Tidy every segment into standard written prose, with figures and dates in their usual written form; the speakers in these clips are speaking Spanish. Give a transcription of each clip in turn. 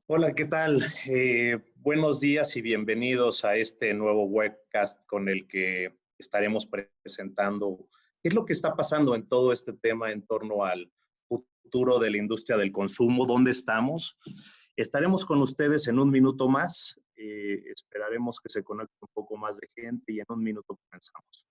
Hola, ¿qué tal? Buenos días y bienvenidos a este nuevo webcast con el que estaremos presentando qué es lo que está pasando en todo este tema en torno al futuro de la industria del consumo, dónde estamos. Estaremos con ustedes en un minuto más. Esperaremos que se conecte un poco más de gente y en un minuto comenzamos.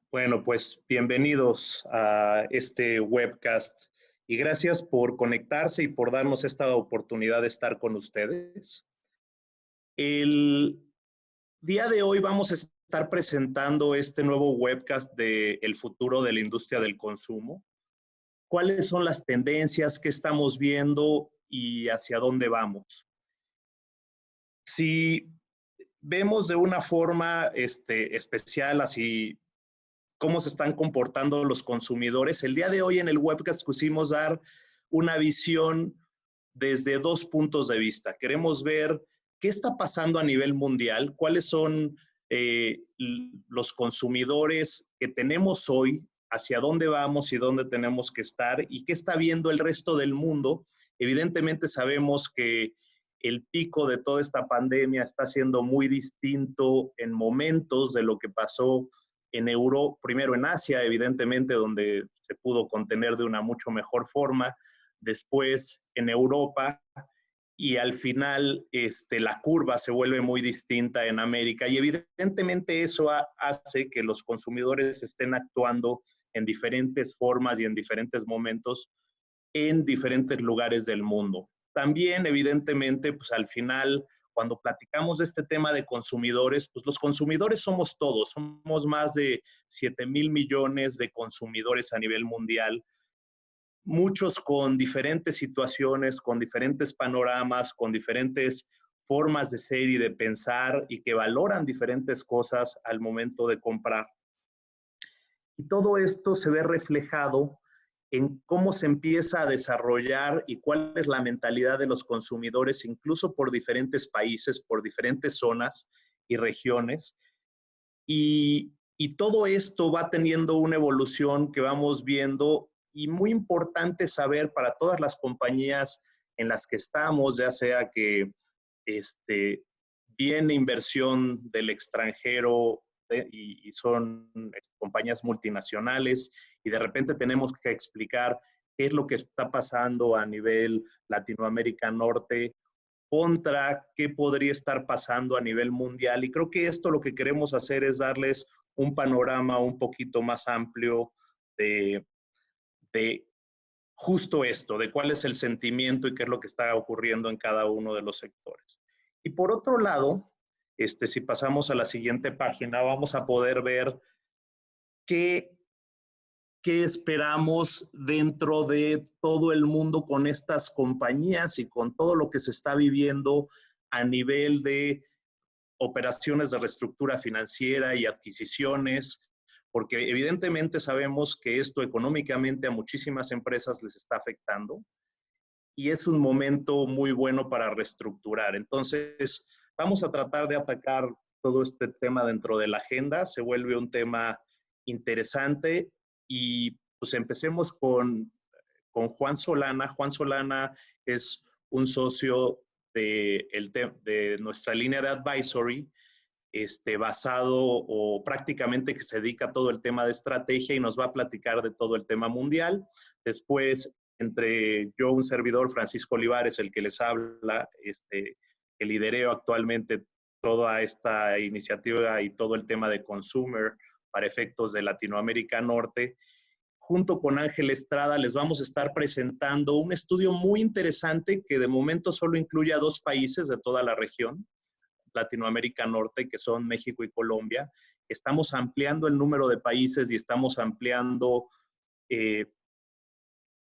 Bueno, pues bienvenidos a este webcast y gracias por conectarse y por darnos esta oportunidad de estar con ustedes. El día de hoy vamos a estar presentando este nuevo webcast de El futuro de la industria del consumo. ¿Cuáles son las tendencias que estamos viendo y hacia dónde vamos? Si vemos de una forma especial así cómo se están comportando los consumidores. El día de hoy en el webcast quisimos dar una visión desde dos puntos de vista. Queremos ver qué está pasando a nivel mundial, cuáles son los consumidores que tenemos hoy, hacia dónde vamos y dónde tenemos que estar y qué está viendo el resto del mundo. Evidentemente sabemos que el pico de toda esta pandemia está siendo muy distinto en momentos de lo que pasó en Europa, primero en Asia, evidentemente, donde se pudo contener de una mucho mejor forma, después en Europa, y al final la curva se vuelve muy distinta en América, y evidentemente eso hace que los consumidores estén actuando en diferentes formas y en diferentes momentos en diferentes lugares del mundo. También, evidentemente, pues al final, cuando platicamos de este tema de consumidores, pues los consumidores somos todos, somos más de 7,000 millones de consumidores a nivel mundial, muchos con diferentes situaciones, con diferentes panoramas, con diferentes formas de ser y de pensar y que valoran diferentes cosas al momento de comprar. Y todo esto se ve reflejado en cómo se empieza a desarrollar y cuál es la mentalidad de los consumidores, incluso por diferentes países, por diferentes zonas y regiones. Y todo esto va teniendo una evolución que vamos viendo y muy importante saber para todas las compañías en las que estamos, ya sea que viene inversión del extranjero y son compañías multinacionales y de repente tenemos que explicar qué es lo que está pasando a nivel Latinoamérica Norte contra qué podría estar pasando a nivel mundial. Y creo que esto lo que queremos hacer es darles un panorama un poquito más amplio de justo esto, de cuál es el sentimiento y qué es lo que está ocurriendo en cada uno de los sectores. Y por otro lado, si pasamos a la siguiente página, vamos a poder ver qué esperamos dentro de todo el mundo con estas compañías y con todo lo que se está viviendo a nivel de operaciones de reestructura financiera y adquisiciones, porque evidentemente sabemos que esto económicamente a muchísimas empresas les está afectando y es un momento muy bueno para reestructurar. Entonces, vamos a tratar de atacar todo este tema dentro de la agenda, se vuelve un tema interesante y pues empecemos con Juan Solana. Juan Solana es un socio de nuestra línea de advisory, basado o prácticamente que se dedica a todo el tema de estrategia y nos va a platicar de todo el tema mundial. Después, entre yo, un servidor, Francisco Olivares, el que les habla, que lidereo actualmente toda esta iniciativa y todo el tema de consumer para efectos de Latinoamérica Norte, junto con Ángel Estrada les vamos a estar presentando un estudio muy interesante que de momento solo incluye a 2 países de toda la región, Latinoamérica Norte, que son México y Colombia, estamos ampliando el número de países y estamos ampliando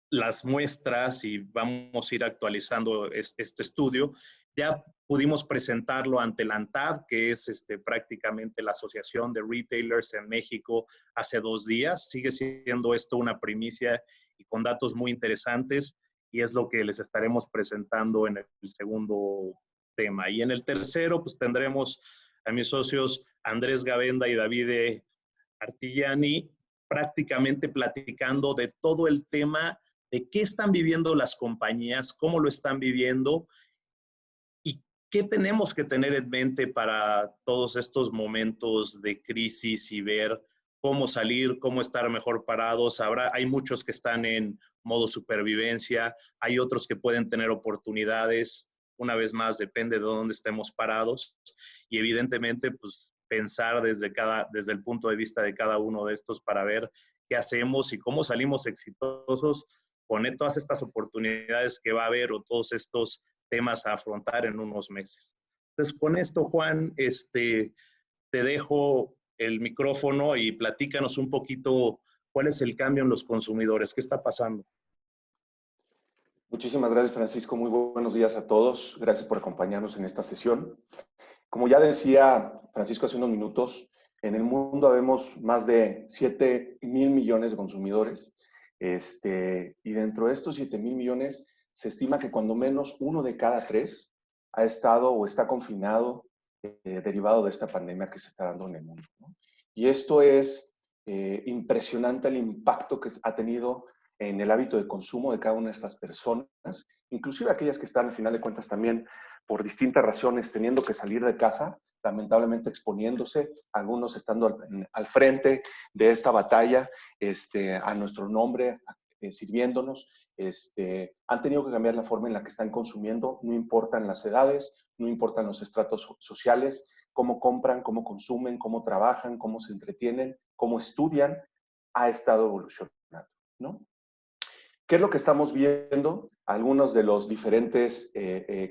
las muestras y vamos a ir actualizando este estudio. Ya pudimos presentarlo ante la ANTAD, que es prácticamente la Asociación de Retailers en México, hace 2 días. Sigue siendo esto una primicia y con datos muy interesantes, y es lo que les estaremos presentando en el segundo tema. Y en el tercero, pues tendremos a mis socios Andrés Gavenda y David Artillani prácticamente platicando de todo el tema de qué están viviendo las compañías, cómo lo están viviendo y qué tenemos que tener en mente para todos estos momentos de crisis y ver cómo salir, cómo estar mejor parados. Hay muchos que están en modo supervivencia, hay otros que pueden tener oportunidades. Una vez más, depende de dónde estemos parados y evidentemente, pues pensar desde el punto de vista de cada uno de estos para ver qué hacemos y cómo salimos exitosos con todas estas oportunidades que va a haber o todos estos temas a afrontar en unos meses. Entonces, con esto, Juan, te dejo el micrófono y platícanos un poquito cuál es el cambio en los consumidores, qué está pasando. Muchísimas gracias, Francisco. Muy buenos días a todos. Gracias por acompañarnos en esta sesión. Como ya decía Francisco hace unos minutos, en el mundo habemos más de 7,000 millones de consumidores. Y dentro de estos 7,000 millones, se estima que cuando menos 1 de cada 3 ha estado o está confinado derivado de esta pandemia que se está dando en el mundo, ¿no? Y esto es impresionante el impacto que ha tenido en el hábito de consumo de cada una de estas personas, inclusive aquellas que están, al final de cuentas, también por distintas razones teniendo que salir de casa, lamentablemente exponiéndose, algunos estando al frente de esta batalla, a nuestro nombre, sirviéndonos, han tenido que cambiar la forma en la que están consumiendo, no importan las edades, no importan los estratos sociales, cómo compran, cómo consumen, cómo trabajan, cómo se entretienen, cómo estudian, ha estado evolucionando, ¿no? ¿Qué es lo que estamos viendo? Algunos de los diferentes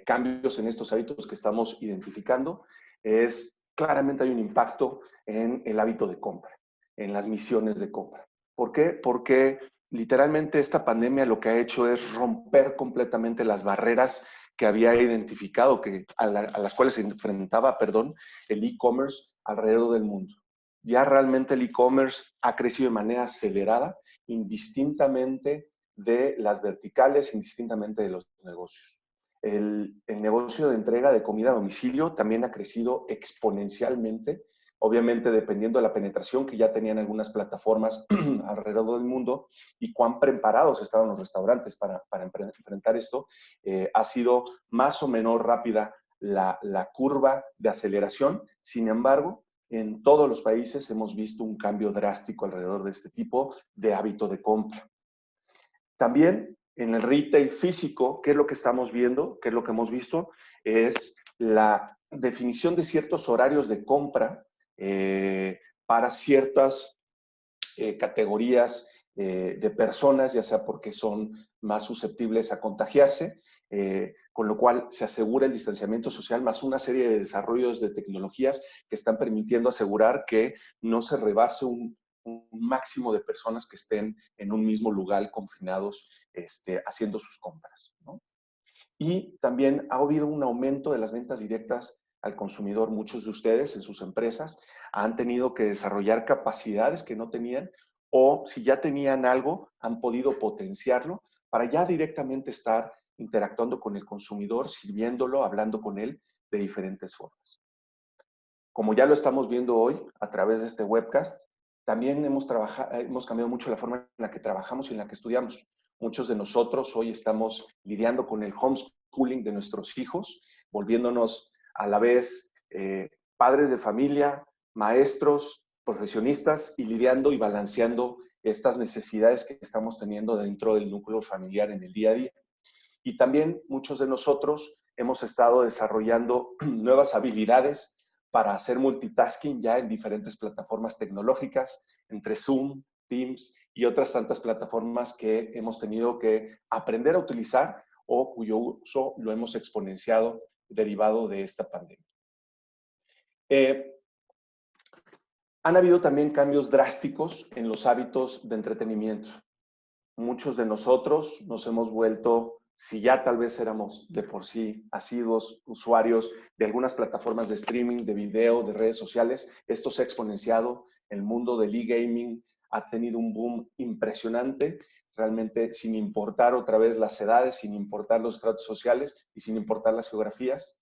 cambios en estos hábitos que estamos identificando es claramente hay un impacto en el hábito de compra, en las misiones de compra. ¿Por qué? Porque literalmente esta pandemia lo que ha hecho es romper completamente las barreras que había identificado, a las cuales se enfrentaba, el e-commerce alrededor del mundo. Ya realmente el e-commerce ha crecido de manera acelerada, indistintamente de las verticales, indistintamente de los negocios. El negocio de entrega de comida a domicilio también ha crecido exponencialmente, obviamente dependiendo de la penetración que ya tenían algunas plataformas alrededor del mundo y cuán preparados estaban los restaurantes para enfrentar esto. Ha sido más o menos rápida la curva de aceleración. Sin embargo, en todos los países hemos visto un cambio drástico alrededor de este tipo de hábito de compra. También en el retail físico, ¿qué es lo que estamos viendo? ¿Qué es lo que hemos visto? Es la definición de ciertos horarios de compra para ciertas categorías de personas, ya sea porque son más susceptibles a contagiarse, con lo cual se asegura el distanciamiento social, más una serie de desarrollos de tecnologías que están permitiendo asegurar que no se rebase un máximo de personas que estén en un mismo lugar confinados haciendo sus compras, ¿no? Y también ha habido un aumento de las ventas directas al consumidor. Muchos de ustedes en sus empresas han tenido que desarrollar capacidades que no tenían o si ya tenían algo, han podido potenciarlo para ya directamente estar interactuando con el consumidor, sirviéndolo, hablando con él de diferentes formas. Como ya lo estamos viendo hoy a través de este webcast, también hemos cambiado mucho la forma en la que trabajamos y en la que estudiamos. Muchos de nosotros hoy estamos lidiando con el homeschooling de nuestros hijos, volviéndonos a la vez padres de familia, maestros, profesionistas y lidiando y balanceando estas necesidades que estamos teniendo dentro del núcleo familiar en el día a día. Y también muchos de nosotros hemos estado desarrollando nuevas habilidades para hacer multitasking ya en diferentes plataformas tecnológicas, entre Zoom, Teams y otras tantas plataformas que hemos tenido que aprender a utilizar o cuyo uso lo hemos exponenciado derivado de esta pandemia. Han habido también cambios drásticos en los hábitos de entretenimiento. Muchos de nosotros nos hemos vuelto, si ya tal vez éramos de por sí asiduos usuarios de algunas plataformas de streaming, de video, de redes sociales, esto se ha exponenciado. El mundo del e-gaming ha tenido un boom impresionante, realmente sin importar otra vez las edades, sin importar los estratos sociales y sin importar las geografías.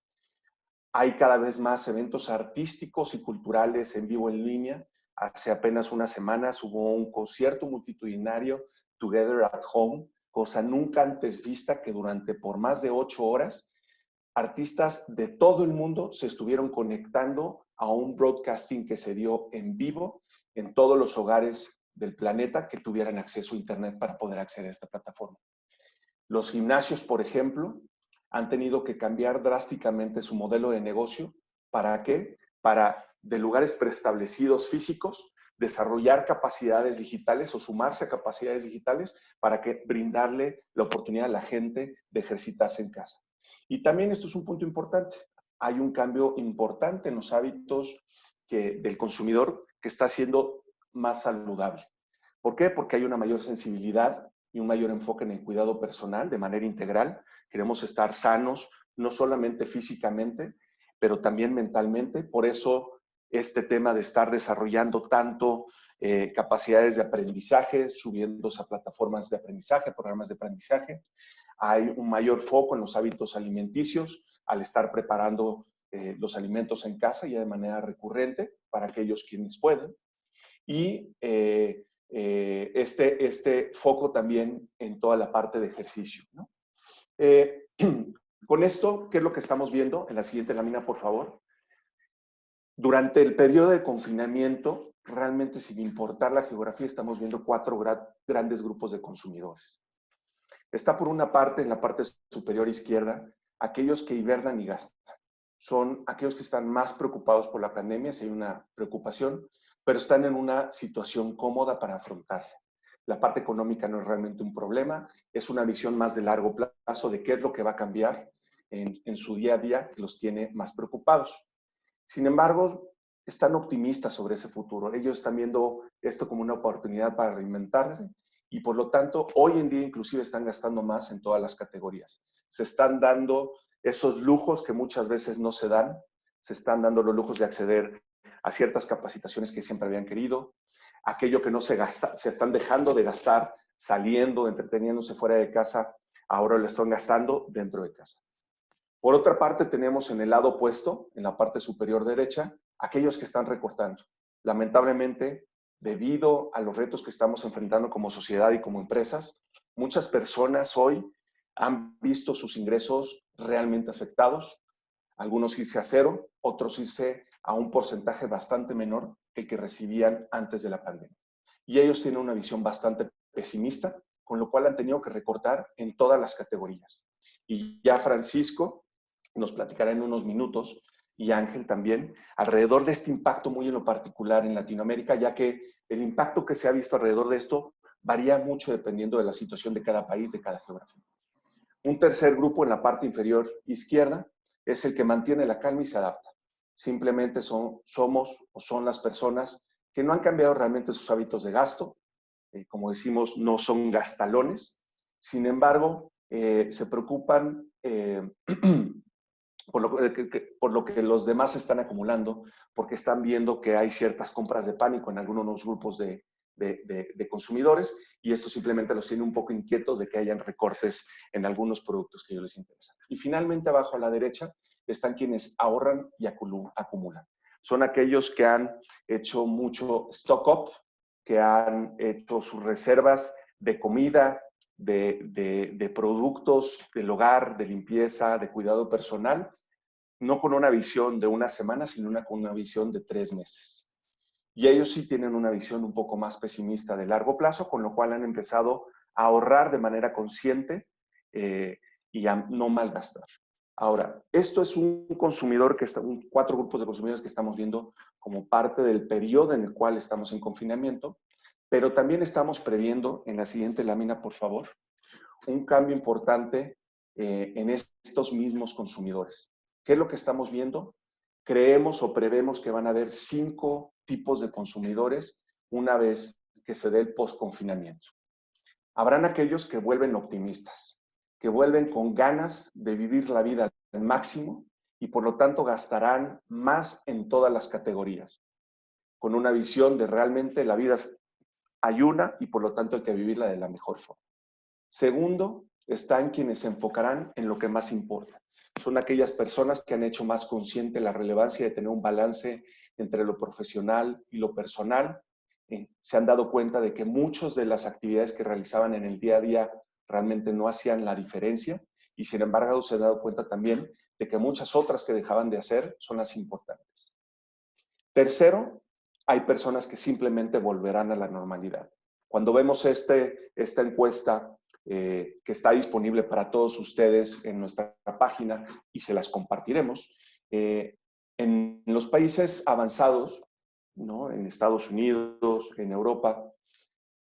Hay cada vez más eventos artísticos y culturales en vivo en línea. Hace apenas unas semanas hubo un concierto multitudinario, Together at Home, cosa nunca antes vista, que durante por más de 8 horas, artistas de todo el mundo se estuvieron conectando a un broadcasting que se dio en vivo en todos los hogares del planeta que tuvieran acceso a Internet para poder acceder a esta plataforma. Los gimnasios, por ejemplo, han tenido que cambiar drásticamente su modelo de negocio. ¿Para qué? Para, de lugares preestablecidos físicos, desarrollar capacidades digitales o sumarse a capacidades digitales para que brindarle la oportunidad a la gente de ejercitarse en casa. Y también esto es un punto importante. Hay un cambio importante en los hábitos del consumidor que está siendo más saludable. ¿Por qué? Porque hay una mayor sensibilidad y un mayor enfoque en el cuidado personal de manera integral. Queremos estar sanos, no solamente físicamente, pero también mentalmente. Por eso este tema de estar desarrollando tanto capacidades de aprendizaje, subiéndose a plataformas de aprendizaje, programas de aprendizaje. Hay un mayor foco en los hábitos alimenticios al estar preparando los alimentos en casa ya de manera recurrente para aquellos quienes pueden. Y este foco también en toda la parte de ejercicio, ¿no? Con esto, ¿qué es lo que estamos viendo? En la siguiente lámina, por favor. Durante el periodo de confinamiento, realmente sin importar la geografía, estamos viendo 4 grandes grupos de consumidores. Está por una parte, en la parte superior izquierda, aquellos que hibernan y gastan. Son aquellos que están más preocupados por la pandemia, si hay una preocupación, pero están en una situación cómoda para afrontarla. La parte económica no es realmente un problema, es una visión más de largo plazo de qué es lo que va a cambiar en su día a día que los tiene más preocupados. Sin embargo, están optimistas sobre ese futuro. Ellos están viendo esto como una oportunidad para reinventarse y por lo tanto, hoy en día inclusive están gastando más en todas las categorías. Se están dando esos lujos que muchas veces no se dan, se están dando los lujos de acceder a ciertas capacitaciones que siempre habían querido, aquello que no se gasta, se están dejando de gastar saliendo, entreteniéndose fuera de casa, ahora lo están gastando dentro de casa. Por otra parte, tenemos en el lado opuesto, en la parte superior derecha, aquellos que están recortando. Lamentablemente, debido a los retos que estamos enfrentando como sociedad y como empresas, muchas personas hoy han visto sus ingresos realmente afectados, algunos irse a cero, otros irse a un porcentaje bastante menor que el que recibían antes de la pandemia. Y ellos tienen una visión bastante pesimista, con lo cual han tenido que recortar en todas las categorías. Y ya Francisco nos platicará en unos minutos, y Ángel también, alrededor de este impacto muy en lo particular en Latinoamérica, ya que el impacto que se ha visto alrededor de esto varía mucho dependiendo de la situación de cada país, de cada geografía. Un tercer grupo en la parte inferior izquierda es el que mantiene la calma y se adapta. Simplemente somos o son las personas que no han cambiado realmente sus hábitos de gasto, como decimos, no son gastalones, sin embargo, se preocupan por lo que los demás están acumulando, porque están viendo que hay ciertas compras de pánico en algunos grupos de consumidores y esto simplemente los tiene un poco inquietos de que hayan recortes en algunos productos que a ellos les interesan. Y finalmente abajo a la derecha están quienes ahorran y acumulan. Son aquellos que han hecho mucho stock up, que han hecho sus reservas de comida, de productos del hogar, de limpieza, de cuidado personal, no con una visión de una semana, sino con una visión de 3 meses. Y ellos sí tienen una visión un poco más pesimista de largo plazo, con lo cual han empezado a ahorrar de manera consciente y a no malgastar. Ahora, esto es un consumidor que está, 4 grupos de consumidores que estamos viendo como parte del periodo en el cual estamos en confinamiento, pero también estamos previendo, en la siguiente lámina, por favor, un cambio importante en estos mismos consumidores. ¿Qué es lo que estamos viendo? creemos o prevemos que van a haber 5 tipos de consumidores una vez que se dé el post-confinamiento. Habrán aquellos que vuelven optimistas, que vuelven con ganas de vivir la vida al máximo y por lo tanto gastarán más en todas las categorías, con una visión de realmente la vida hay una y por lo tanto hay que vivirla de la mejor forma. Segundo, están quienes se enfocarán en lo que más importa. Son aquellas personas que han hecho más consciente la relevancia de tener un balance entre lo profesional y lo personal. Se han dado cuenta de que muchas de las actividades que realizaban en el día a día realmente no hacían la diferencia y sin embargo se han dado cuenta también de que muchas otras que dejaban de hacer son las importantes. Tercero, hay personas que simplemente volverán a la normalidad. Cuando vemos esta encuesta que está disponible para todos ustedes en nuestra página y se las compartiremos, en los países avanzados, ¿no? En Estados Unidos, en Europa,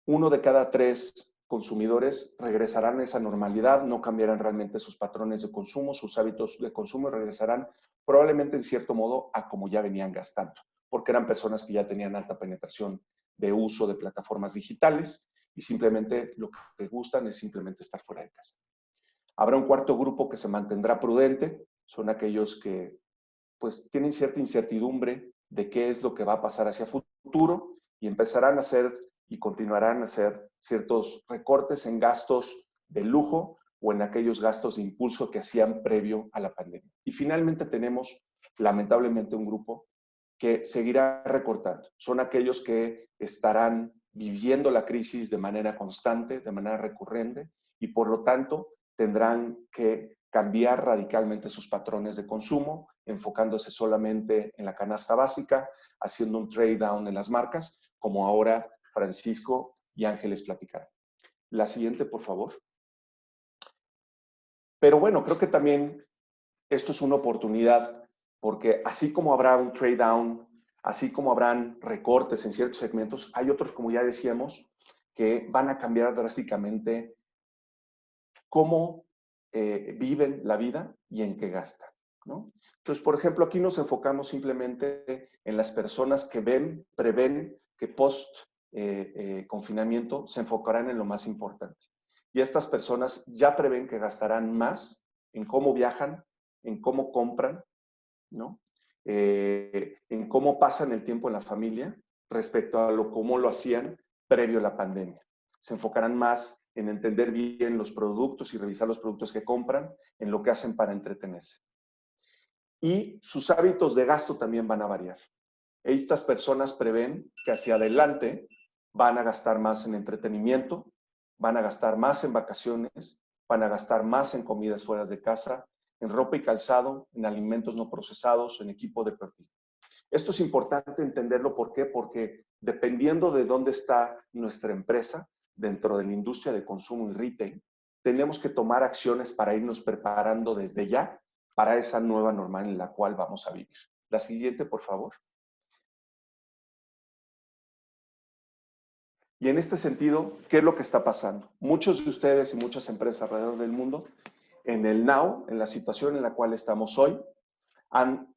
1 de cada 3 consumidores regresarán a esa normalidad, no cambiarán realmente sus patrones de consumo, sus hábitos de consumo, regresarán probablemente en cierto modo a como ya venían gastando, porque eran personas que ya tenían alta penetración de uso de plataformas digitales y simplemente lo que gustan es simplemente estar fuera de casa. Habrá un cuarto grupo que se mantendrá prudente, son aquellos que pues tienen cierta incertidumbre de qué es lo que va a pasar hacia futuro y empezarán a hacer y continuarán a hacer ciertos recortes en gastos de lujo o en aquellos gastos de impulso que hacían previo a la pandemia. Y finalmente tenemos, lamentablemente, un grupo que seguirá recortando. Son aquellos que estarán viviendo la crisis de manera constante, de manera recurrente, y por lo tanto tendrán que cambiar radicalmente sus patrones de consumo, enfocándose solamente en la canasta básica, haciendo un trade down en las marcas, como ahora Francisco y Ángeles platicarán. La siguiente, por favor. Pero bueno, creo que también esto es una oportunidad, porque así como habrá un trade down, así como habrán recortes en ciertos segmentos, hay otros, como ya decíamos, que van a cambiar drásticamente cómo viven la vida y en qué gastan, ¿no? Entonces, por ejemplo, aquí nos enfocamos simplemente en las personas que prevén que post confinamiento se enfocarán en lo más importante. Y estas personas ya prevén que gastarán más en cómo viajan, en cómo compran, ¿no? En cómo pasan el tiempo en la familia respecto a cómo lo hacían previo a la pandemia. Se enfocarán más en entender bien los productos y revisar los productos que compran, en lo que hacen para entretenerse. Y sus hábitos de gasto también van a variar. Estas personas prevén que hacia adelante van a gastar más en entretenimiento, van a gastar más en vacaciones, van a gastar más en comidas fuera de casa, en ropa y calzado, en alimentos no procesados, en equipo deportivo. Esto es importante entenderlo. ¿Por qué? Porque dependiendo de dónde está nuestra empresa, dentro de la industria de consumo y retail, tenemos que tomar acciones para irnos preparando desde ya para esa nueva normal en la cual vamos a vivir. La siguiente, por favor. Y en este sentido, ¿qué es lo que está pasando? Muchos de ustedes y muchas empresas alrededor del mundo, en el now, en la situación en la cual estamos hoy, han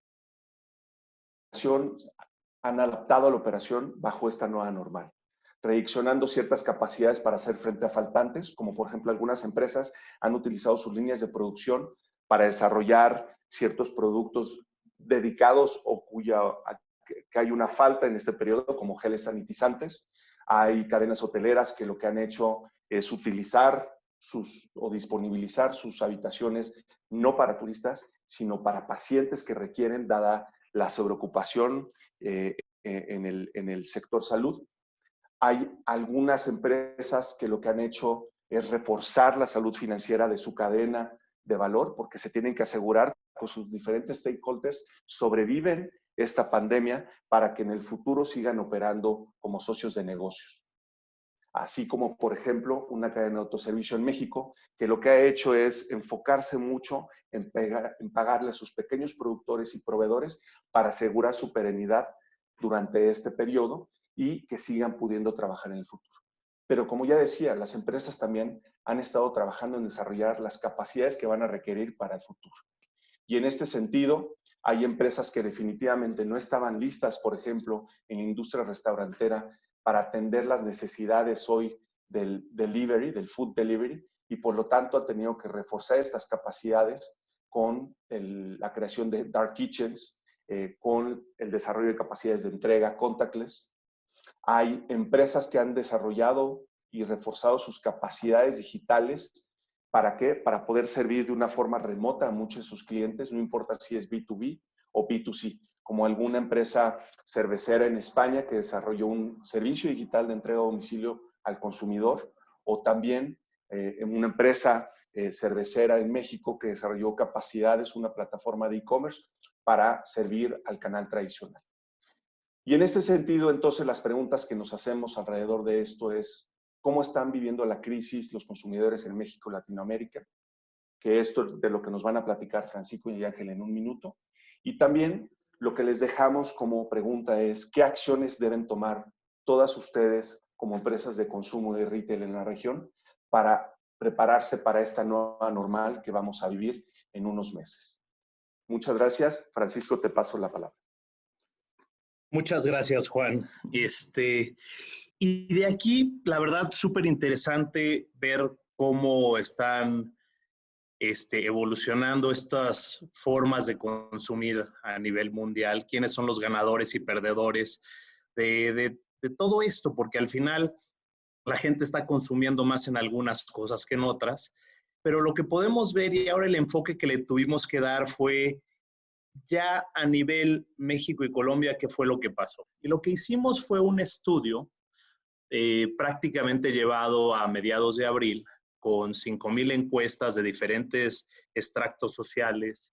adaptado a la operación bajo esta nueva normal, redireccionando ciertas capacidades para hacer frente a faltantes, como por ejemplo algunas empresas han utilizado sus líneas de producción para desarrollar ciertos productos dedicados o que hay una falta en este periodo, como geles sanitizantes. Hay cadenas hoteleras que lo que han hecho es utilizar o disponibilizar sus habitaciones no para turistas, sino para pacientes que requieren, dada la sobreocupación en el sector salud. Hay algunas empresas que lo que han hecho es reforzar la salud financiera de su cadena de valor, porque se tienen que asegurar que sus diferentes stakeholders sobreviven esta pandemia para que en el futuro sigan operando como socios de negocios. Así como, por ejemplo, una cadena de autoservicio en México, que lo que ha hecho es enfocarse mucho en pagarle a sus pequeños productores y proveedores para asegurar su perenidad durante este periodo y que sigan pudiendo trabajar en el futuro. Pero como ya decía, las empresas también han estado trabajando en desarrollar las capacidades que van a requerir para el futuro. Y en este sentido, Hay empresas que definitivamente no estaban listas, por ejemplo, en la industria restaurantera para atender las necesidades hoy del delivery, del food delivery, y por lo tanto ha tenido que reforzar estas capacidades con la creación de dark kitchens, con el desarrollo de capacidades de entrega contactless. Hay empresas que han desarrollado y reforzado sus capacidades digitales. ¿Para qué? Para poder servir de una forma remota a muchos de sus clientes, no importa si es B2B o B2C, como alguna empresa cervecera en España que desarrolló un servicio digital de entrega a domicilio al consumidor, o también en una empresa cervecera en México que desarrolló capacidades, una plataforma de e-commerce para servir al canal tradicional. Y en este sentido, entonces, las preguntas que nos hacemos alrededor de esto es, ¿cómo están viviendo la crisis los consumidores en México y Latinoamérica? Que esto es de lo que nos van a platicar Francisco y Ángel en un minuto. Y también lo que les dejamos como pregunta es, ¿qué acciones deben tomar todas ustedes como empresas de consumo de retail en la región para prepararse para esta nueva normal que vamos a vivir en unos meses? Muchas gracias. Francisco, te paso la palabra. Muchas gracias, Juan. Y de aquí, la verdad, súper interesante ver cómo están evolucionando estas formas de consumir a nivel mundial, quiénes son los ganadores y perdedores de todo esto, porque al final la gente está consumiendo más en algunas cosas que en otras, pero lo que podemos ver y ahora el enfoque que le tuvimos que dar fue ya a nivel México y Colombia, ¿qué fue lo que pasó? Y lo que hicimos fue un estudio prácticamente llevado a mediados de abril, con 5,000 encuestas de diferentes extractos sociales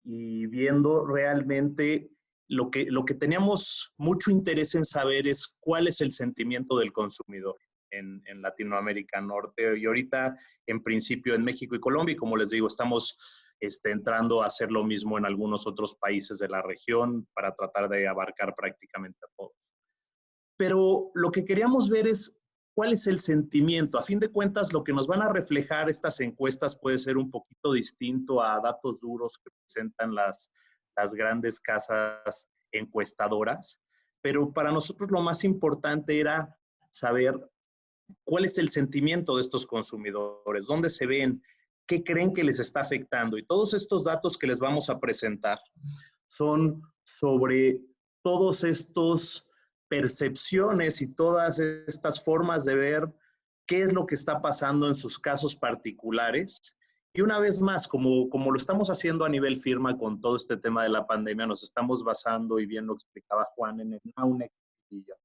y viendo realmente lo que teníamos mucho interés en saber es cuál es el sentimiento del consumidor en Latinoamérica Norte y ahorita en principio en México y Colombia y como les digo estamos entrando a hacer lo mismo en algunos otros países de la región para tratar de abarcar prácticamente a todos. Pero lo que queríamos ver es cuál es el sentimiento. A fin de cuentas, lo que nos van a reflejar estas encuestas puede ser un poquito distinto a datos duros que presentan las grandes casas encuestadoras, pero para nosotros lo más importante era saber cuál es el sentimiento de estos consumidores, dónde se ven, qué creen que les está afectando. Y todos estos datos que les vamos a presentar son sobre todos estos percepciones y todas estas formas de ver qué es lo que está pasando en sus casos particulares. Y una vez más, como lo estamos haciendo a nivel firma con todo este tema de la pandemia, nos estamos basando, y bien lo explicaba Juan, en el Now, Next y Beyond.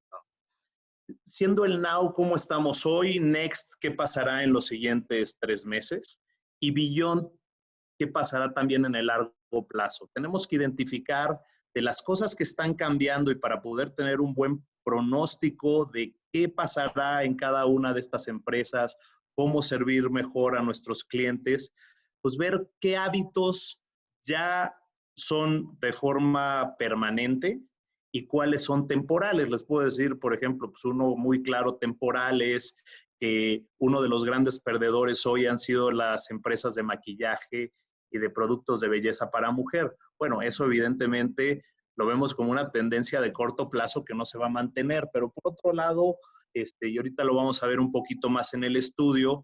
Siendo el Now, ¿cómo estamos hoy? Next, ¿qué pasará en los siguientes 3 meses? Y Beyond, ¿qué pasará también en el largo plazo? Tenemos que identificar de las cosas que están cambiando y para poder tener un buen pronóstico de qué pasará en cada una de estas empresas, cómo servir mejor a nuestros clientes, pues ver qué hábitos ya son de forma permanente y cuáles son temporales. Les puedo decir, por ejemplo, pues uno muy claro temporal es que uno de los grandes perdedores hoy han sido las empresas de maquillaje y de productos de belleza para mujer. Bueno, eso evidentemente lo vemos como una tendencia de corto plazo que no se va a mantener, pero por otro lado, y ahorita lo vamos a ver un poquito más en el estudio,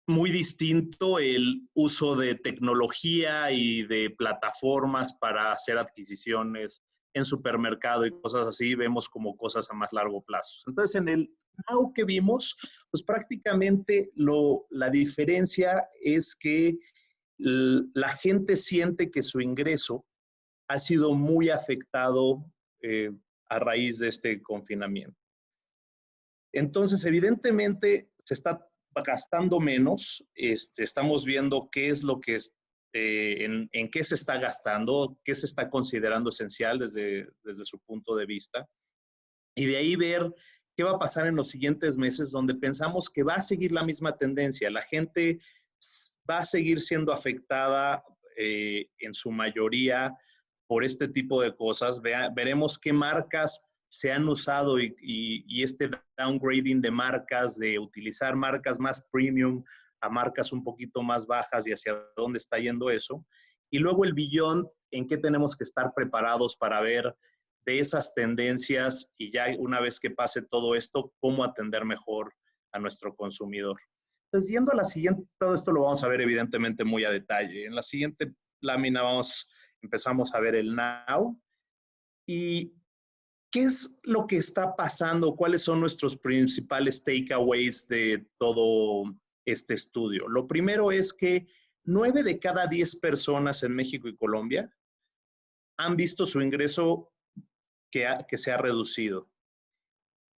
muy distinto el uso de tecnología y de plataformas para hacer adquisiciones en supermercado y cosas así, vemos como cosas a más largo plazo. Entonces, en el Now que vimos, pues prácticamente la diferencia es que la gente siente que su ingreso ha sido muy afectado a raíz de este confinamiento. Entonces, evidentemente, se está gastando menos. Estamos viendo qué es lo que es, en qué se está gastando, qué se está considerando esencial desde su punto de vista. Y de ahí ver qué va a pasar en los siguientes meses, donde pensamos que va a seguir la misma tendencia. La gente va a seguir siendo afectada en su mayoría por este tipo de cosas. Veremos qué marcas se han usado y este downgrading de marcas, de utilizar marcas más premium a marcas un poquito más bajas y hacia dónde está yendo eso. Y luego el Beyond, en qué tenemos que estar preparados para ver de esas tendencias y ya una vez que pase todo esto, cómo atender mejor a nuestro consumidor. Entonces, yendo a la siguiente, todo esto lo vamos a ver evidentemente muy a detalle. En la siguiente lámina empezamos a ver el now. ¿Y qué es lo que está pasando? ¿Cuáles son nuestros principales takeaways de todo este estudio? Lo primero es que 9 de cada 10 personas en México y Colombia han visto su ingreso que se ha reducido.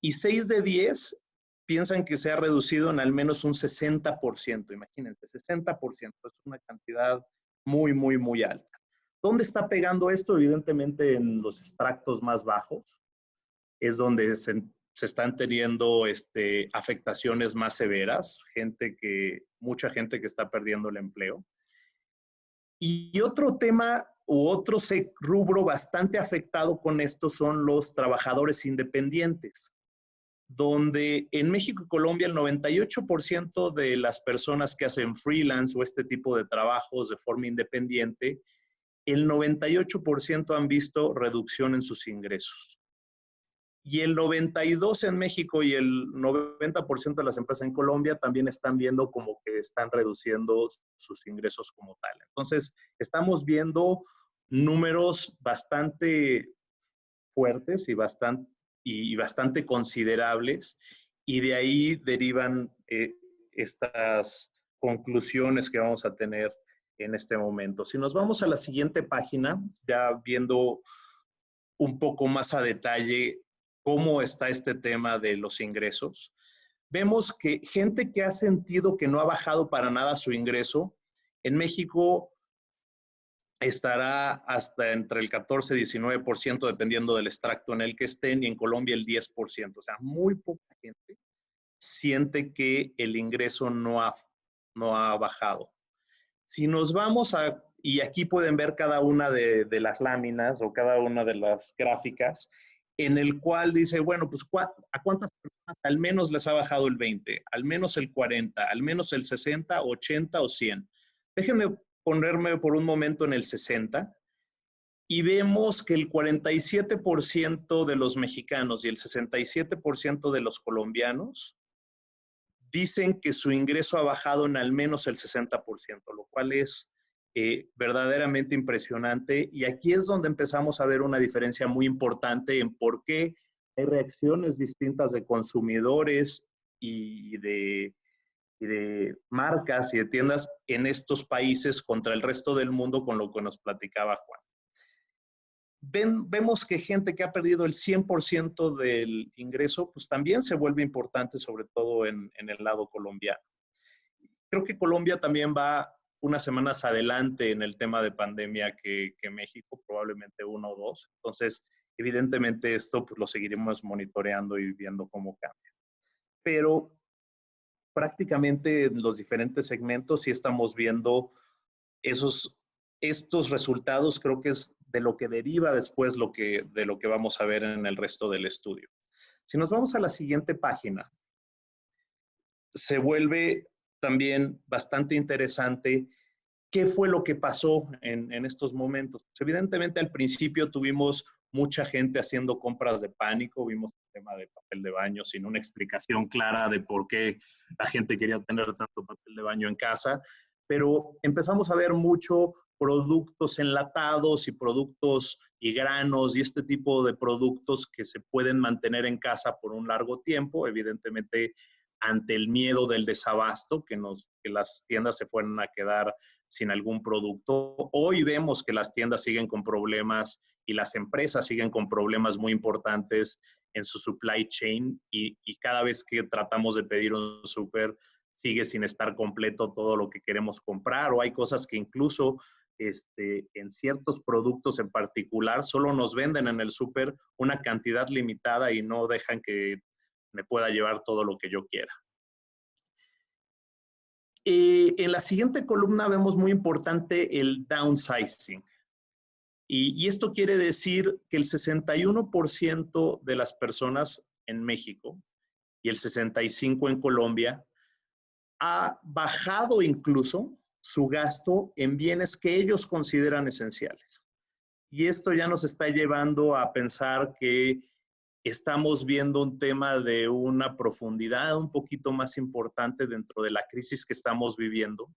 Y 6 de 10 piensan que se ha reducido en al menos un 60%. Imagínense, 60%. Es una cantidad muy, muy, muy alta. ¿Dónde está pegando esto? Evidentemente en los extractos más bajos. Es donde se están teniendo afectaciones más severas, mucha gente que está perdiendo el empleo. Y otro tema u otro rubro bastante afectado con esto son los trabajadores independientes, donde en México y Colombia el 98% de las personas que hacen freelance o este tipo de trabajos de forma independiente, el 98% han visto reducción en sus ingresos. Y el 92% en México y el 90% de las empresas en Colombia también están viendo como que están reduciendo sus ingresos como tal. Entonces, estamos viendo números bastante fuertes y bastante considerables, y de ahí derivan estas conclusiones que vamos a tener en este momento. Si nos vamos a la siguiente página, ya viendo un poco más a detalle cómo está este tema de los ingresos, vemos que gente que ha sentido que no ha bajado para nada su ingreso, en México estará hasta entre el 14 y 19%, dependiendo del extracto en el que estén, y en Colombia el 10%. O sea, muy poca gente siente que el ingreso no ha bajado. Si nos vamos y aquí pueden ver cada una de las láminas o cada una de las gráficas, en el cual dice, bueno, pues ¿a cuántas personas al menos les ha bajado el 20, al menos el 40, al menos el 60, 80 o 100? Déjenme ponerme por un momento en el 60 y vemos que el 47% de los mexicanos y el 67% de los colombianos dicen que su ingreso ha bajado en al menos el 60%, lo cual es verdaderamente impresionante. Y aquí es donde empezamos a ver una diferencia muy importante en por qué hay reacciones distintas de consumidores y de marcas y de tiendas en estos países contra el resto del mundo, con lo que nos platicaba Juan. Vemos que gente que ha perdido el 100% del ingreso, pues también se vuelve importante, sobre todo en el lado colombiano. Creo que Colombia también va unas semanas adelante en el tema de pandemia que México, probablemente 1 o 2. Entonces, evidentemente esto pues lo seguiremos monitoreando y viendo cómo cambia. Pero prácticamente en los diferentes segmentos sí estamos viendo estos resultados. Creo que es de lo que deriva después de lo que vamos a ver en el resto del estudio. Si nos vamos a la siguiente página, se vuelve también bastante interesante qué fue lo que pasó en estos momentos. Pues evidentemente al principio tuvimos mucha gente haciendo compras de pánico, vimos el tema de papel de baño sin una explicación clara de por qué la gente quería tener tanto papel de baño en casa, pero empezamos a ver mucho productos enlatados y productos y granos y este tipo de productos que se pueden mantener en casa por un largo tiempo, evidentemente ante el miedo del desabasto, que las tiendas se fueran a quedar sin algún producto. Hoy vemos que las tiendas siguen con problemas y las empresas siguen con problemas muy importantes en su supply chain, y cada vez que tratamos de pedir un súper, sigue sin estar completo todo lo que queremos comprar, o hay cosas que incluso en ciertos productos en particular solo nos venden en el súper una cantidad limitada y no dejan que me pueda llevar todo lo que yo quiera. En la siguiente columna vemos muy importante el downsizing. Y esto quiere decir que el 61% de las personas en México y el 65% en Colombia ha bajado incluso su gasto en bienes que ellos consideran esenciales. Y esto ya nos está llevando a pensar que estamos viendo un tema de una profundidad un poquito más importante dentro de la crisis que estamos viviendo,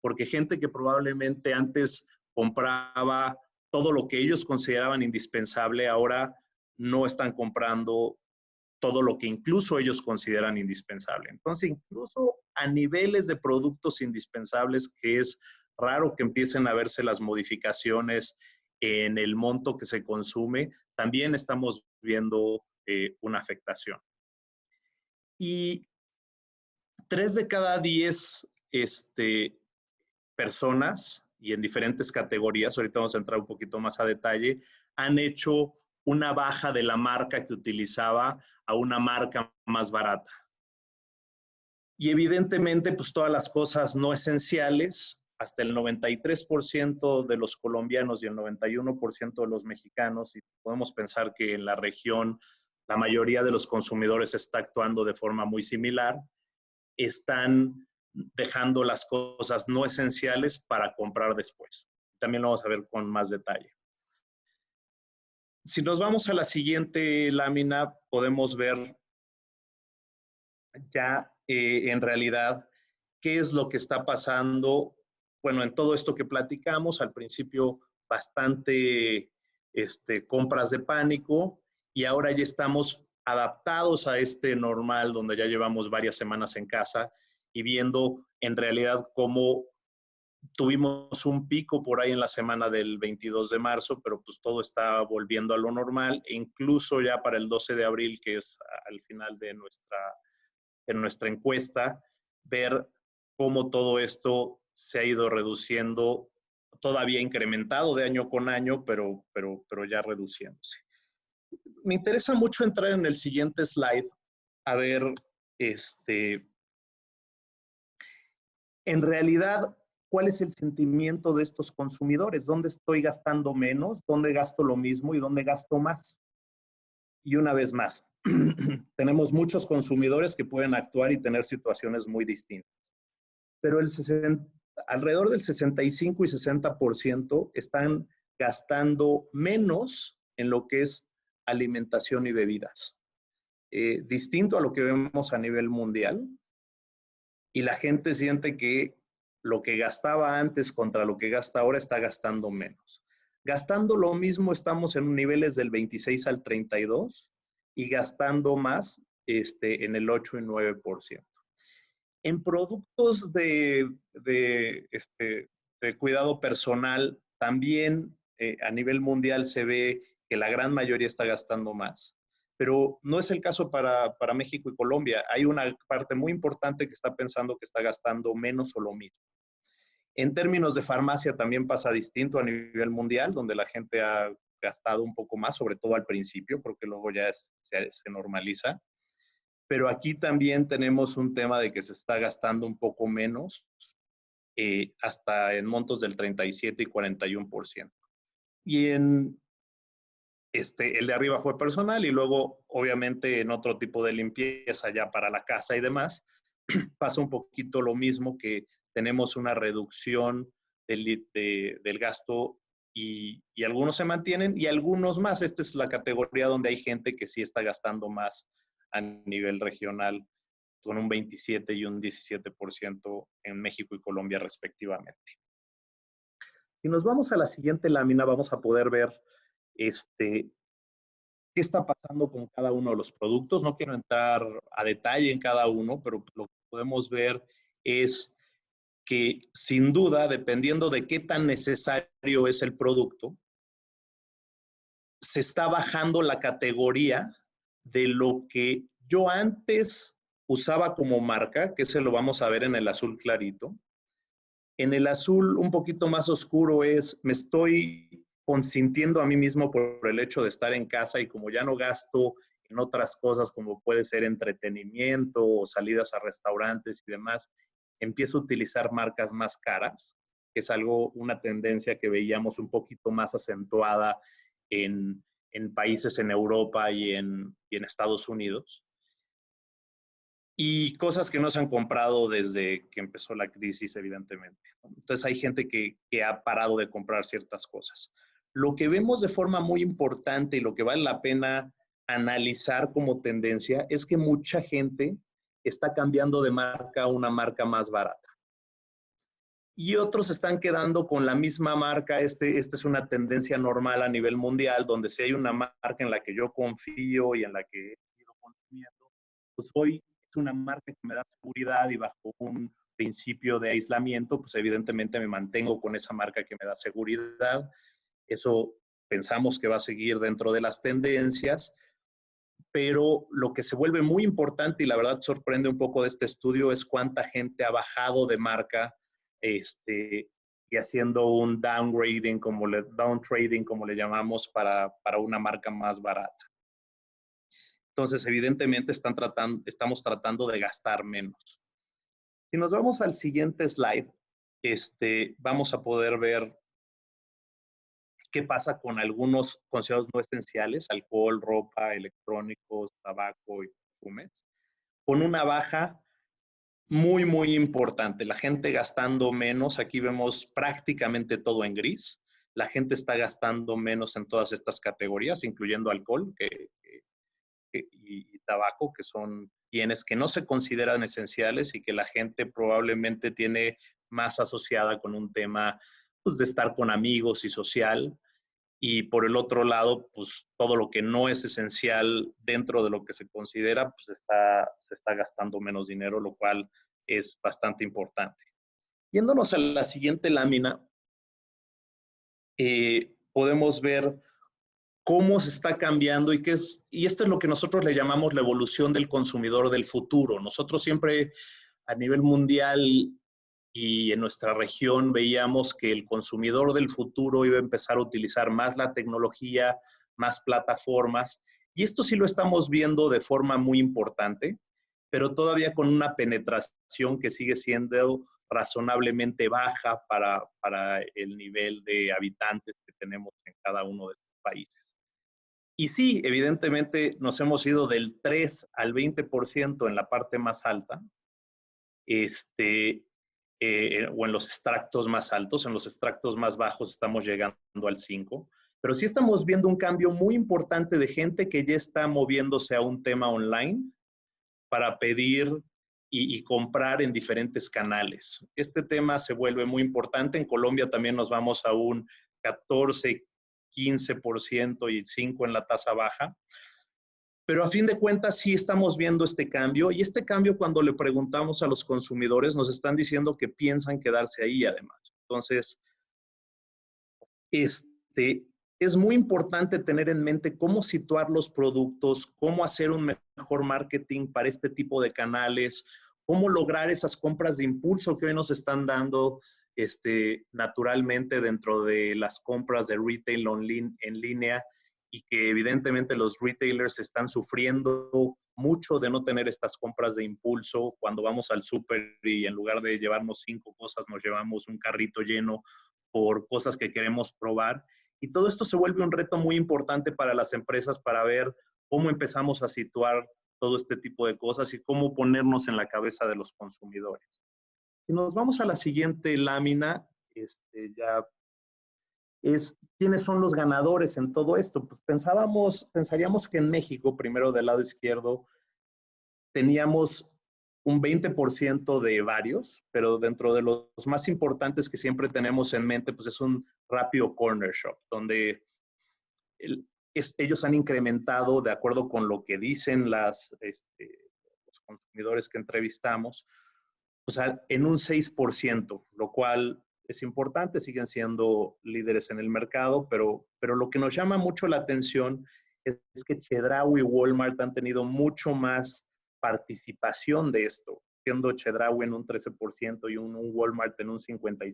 porque gente que probablemente antes compraba todo lo que ellos consideraban indispensable, ahora no están comprando todo lo que incluso ellos consideran indispensable. Entonces, incluso a niveles de productos indispensables, que es raro que empiecen a verse las modificaciones en el monto que se consume, también estamos viendo una afectación. Y 3 de cada 10 personas, y en diferentes categorías, ahorita vamos a entrar un poquito más a detalle, han hecho una baja de la marca que utilizaba a una marca más barata. Y evidentemente, pues todas las cosas no esenciales, hasta el 93% de los colombianos y el 91% de los mexicanos, y podemos pensar que en la región la mayoría de los consumidores está actuando de forma muy similar, están dejando las cosas no esenciales para comprar después. También lo vamos a ver con más detalle. Si nos vamos a la siguiente lámina, podemos ver ya en realidad qué es lo que está pasando. Bueno, en todo esto que platicamos, al principio bastante compras de pánico y ahora ya estamos adaptados a este normal donde ya llevamos varias semanas en casa y viendo en realidad cómo tuvimos un pico por ahí en la semana del 22 de marzo, pero pues todo está volviendo a lo normal e incluso ya para el 12 de abril, que es al final de nuestra encuesta, ver cómo todo esto se ha ido reduciendo, todavía incrementado de año con año, pero ya reduciéndose. Me interesa mucho entrar en el siguiente slide a ver, en realidad, ¿cuál es el sentimiento de estos consumidores? ¿Dónde estoy gastando menos? ¿Dónde gasto lo mismo? ¿Y dónde gasto más? Y una vez más, tenemos muchos consumidores que pueden actuar y tener situaciones muy distintas. Pero alrededor del 65 y 60% están gastando menos en lo que es alimentación y bebidas. Distinto a lo que vemos a nivel mundial. Y la gente siente que lo que gastaba antes contra lo que gasta ahora está gastando menos. Gastando lo mismo estamos en niveles del 26 al 32 y gastando más en el 8 y 9%. En productos de cuidado personal, también a nivel mundial se ve que la gran mayoría está gastando más. Pero no es el caso para México y Colombia. Hay una parte muy importante que está pensando que está gastando menos o lo mismo. En términos de farmacia también pasa distinto a nivel mundial, donde la gente ha gastado un poco más, sobre todo al principio, porque luego ya se normaliza. Pero aquí también tenemos un tema de que se está gastando un poco menos, hasta en montos del 37 y 41%. Y el de arriba fue personal y luego, obviamente, en otro tipo de limpieza ya para la casa y demás, pasa un poquito lo mismo, que tenemos una reducción del gasto y algunos se mantienen y algunos más. Esta es la categoría donde hay gente que sí está gastando más a nivel regional, con un 27 y un 17% en México y Colombia respectivamente. Si nos vamos a la siguiente lámina, vamos a poder ver qué está pasando con cada uno de los productos. No quiero entrar a detalle en cada uno, pero lo que podemos ver es que sin duda, dependiendo de qué tan necesario es el producto, se está bajando la categoría de lo que yo antes usaba como marca, que ese lo vamos a ver en el azul clarito. En el azul un poquito más oscuro es, me estoy consintiendo a mí mismo por el hecho de estar en casa y como ya no gasto en otras cosas como puede ser entretenimiento o salidas a restaurantes y demás, empiezo a utilizar marcas más caras, que es algo, una tendencia que veíamos un poquito más acentuada en países en Europa y en Estados Unidos. Y cosas que no se han comprado desde que empezó la crisis, evidentemente. Entonces hay gente que ha parado de comprar ciertas cosas. Lo que vemos de forma muy importante y lo que vale la pena analizar como tendencia es que mucha gente está cambiando de marca a una marca más barata. Y otros están quedando con la misma marca. Esta es una tendencia normal a nivel mundial, donde si hay una marca en la que yo confío y en la que he ido consumiendo, pues hoy es una marca que me da seguridad y bajo un principio de aislamiento, pues evidentemente me mantengo con esa marca que me da seguridad. Eso pensamos que va a seguir dentro de las tendencias, pero lo que se vuelve muy importante y la verdad sorprende un poco de este estudio es cuánta gente ha bajado de marca y haciendo un downgrading, downtrading, como le llamamos, para una marca más barata. Entonces, evidentemente, estamos tratando de gastar menos. Si nos vamos al siguiente slide, vamos a poder ver qué pasa con algunos considerados no esenciales, alcohol, ropa, electrónicos, tabaco y perfumes, con una baja muy, muy importante. La gente gastando menos, aquí vemos prácticamente todo en gris. La gente está gastando menos en todas estas categorías, incluyendo alcohol y tabaco, que son bienes que no se consideran esenciales y que la gente probablemente tiene más asociada con un tema pues, de estar con amigos y social. Y por el otro lado, pues todo lo que no es esencial dentro de lo que se considera, pues se está gastando menos dinero, lo cual es bastante importante. Yéndonos a la siguiente lámina, podemos ver cómo se está cambiando y esto es lo que nosotros le llamamos la evolución del consumidor del futuro. Nosotros siempre a nivel mundial y en nuestra región veíamos que el consumidor del futuro iba a empezar a utilizar más la tecnología, más plataformas, y esto sí lo estamos viendo de forma muy importante, pero todavía con una penetración que sigue siendo razonablemente baja para el nivel de habitantes que tenemos en cada uno de estos países. Y sí, evidentemente nos hemos ido del 3 al 20% en la parte más alta, o en los extractos más altos, en los extractos más bajos estamos llegando al 5%, pero sí estamos viendo un cambio muy importante de gente que ya está moviéndose a un tema online para pedir y comprar en diferentes canales. Este tema se vuelve muy importante. En Colombia también nos vamos a un 14, 15% y 5% en la tasa baja. Pero a fin de cuentas sí estamos viendo este cambio y este cambio cuando le preguntamos a los consumidores nos están diciendo que piensan quedarse ahí además. Entonces, es muy importante tener en mente cómo situar los productos, cómo hacer un mejor marketing para este tipo de canales, cómo lograr esas compras de impulso que hoy nos están dando naturalmente dentro de las compras de retail en línea y que evidentemente los retailers están sufriendo mucho de no tener estas compras de impulso cuando vamos al súper y en lugar de llevarnos 5 cosas nos llevamos un carrito lleno por cosas que queremos probar. Y todo esto se vuelve un reto muy importante para las empresas para ver cómo empezamos a situar todo este tipo de cosas y cómo ponernos en la cabeza de los consumidores. Si nos vamos a la siguiente lámina, ya es quiénes son los ganadores en todo esto. Pues pensaríamos que en México, primero del lado izquierdo, teníamos un 20% de varios, pero dentro de los más importantes que siempre tenemos en mente, pues es un rápido corner shop, donde ellos han incrementado, de acuerdo con lo que dicen los consumidores que entrevistamos, o sea, en un 6%, lo cual es importante, siguen siendo líderes en el mercado, pero lo que nos llama mucho la atención es que Chedraui y Walmart han tenido mucho más participación de esto, siendo Chedraui en un 13% y un Walmart en un 55%,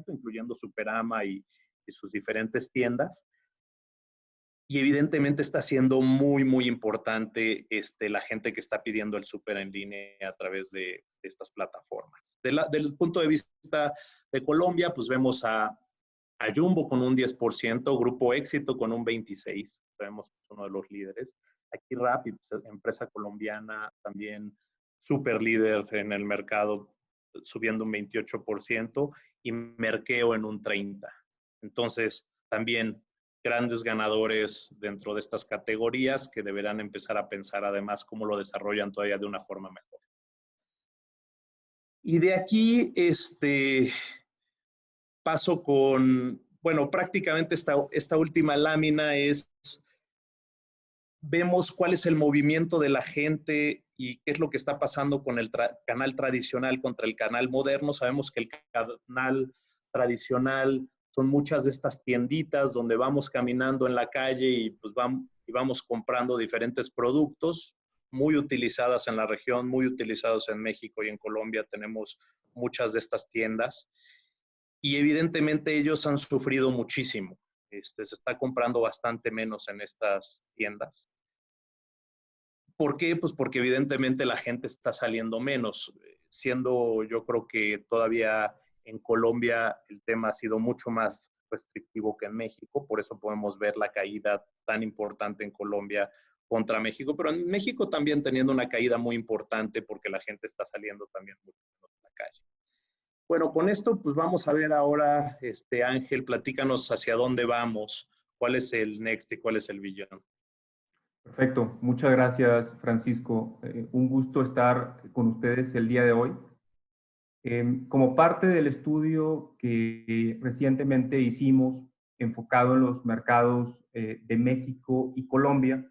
incluyendo Superama y sus diferentes tiendas. Y evidentemente está siendo muy, muy importante la gente que está pidiendo el súper en línea a través de estas plataformas. Del punto de vista de Colombia, pues vemos a Jumbo con un 10%, Grupo Éxito con un 26%, sabemos que es uno de los líderes. Aquí Rappi, pues, empresa colombiana, también súper líder en el mercado, subiendo un 28%, y Merkeo en un 30%. Entonces, también grandes ganadores dentro de estas categorías que deberán empezar a pensar además cómo lo desarrollan todavía de una forma mejor. Y de aquí paso con, bueno, prácticamente esta última lámina vemos cuál es el movimiento de la gente y qué es lo que está pasando con el canal tradicional contra el canal moderno. Sabemos que el canal tradicional son muchas de estas tienditas donde vamos caminando en la calle y pues vamos comprando diferentes productos muy utilizadas en la región, muy utilizados en México y en Colombia. Tenemos muchas de estas tiendas y evidentemente ellos han sufrido muchísimo. Se está comprando bastante menos en estas tiendas. ¿Por qué? Pues porque evidentemente la gente está saliendo menos, siendo yo creo que todavía en Colombia el tema ha sido mucho más restrictivo que en México, por eso podemos ver la caída tan importante en Colombia contra México, pero en México también teniendo una caída muy importante porque la gente está saliendo también mucho menos a la calle. Bueno, con esto pues vamos a ver ahora, Ángel, platícanos hacia dónde vamos, cuál es el next y cuál es el vision. Perfecto, muchas gracias Francisco. Un gusto estar con ustedes el día de hoy. Como parte del estudio que recientemente hicimos enfocado en los mercados de México y Colombia,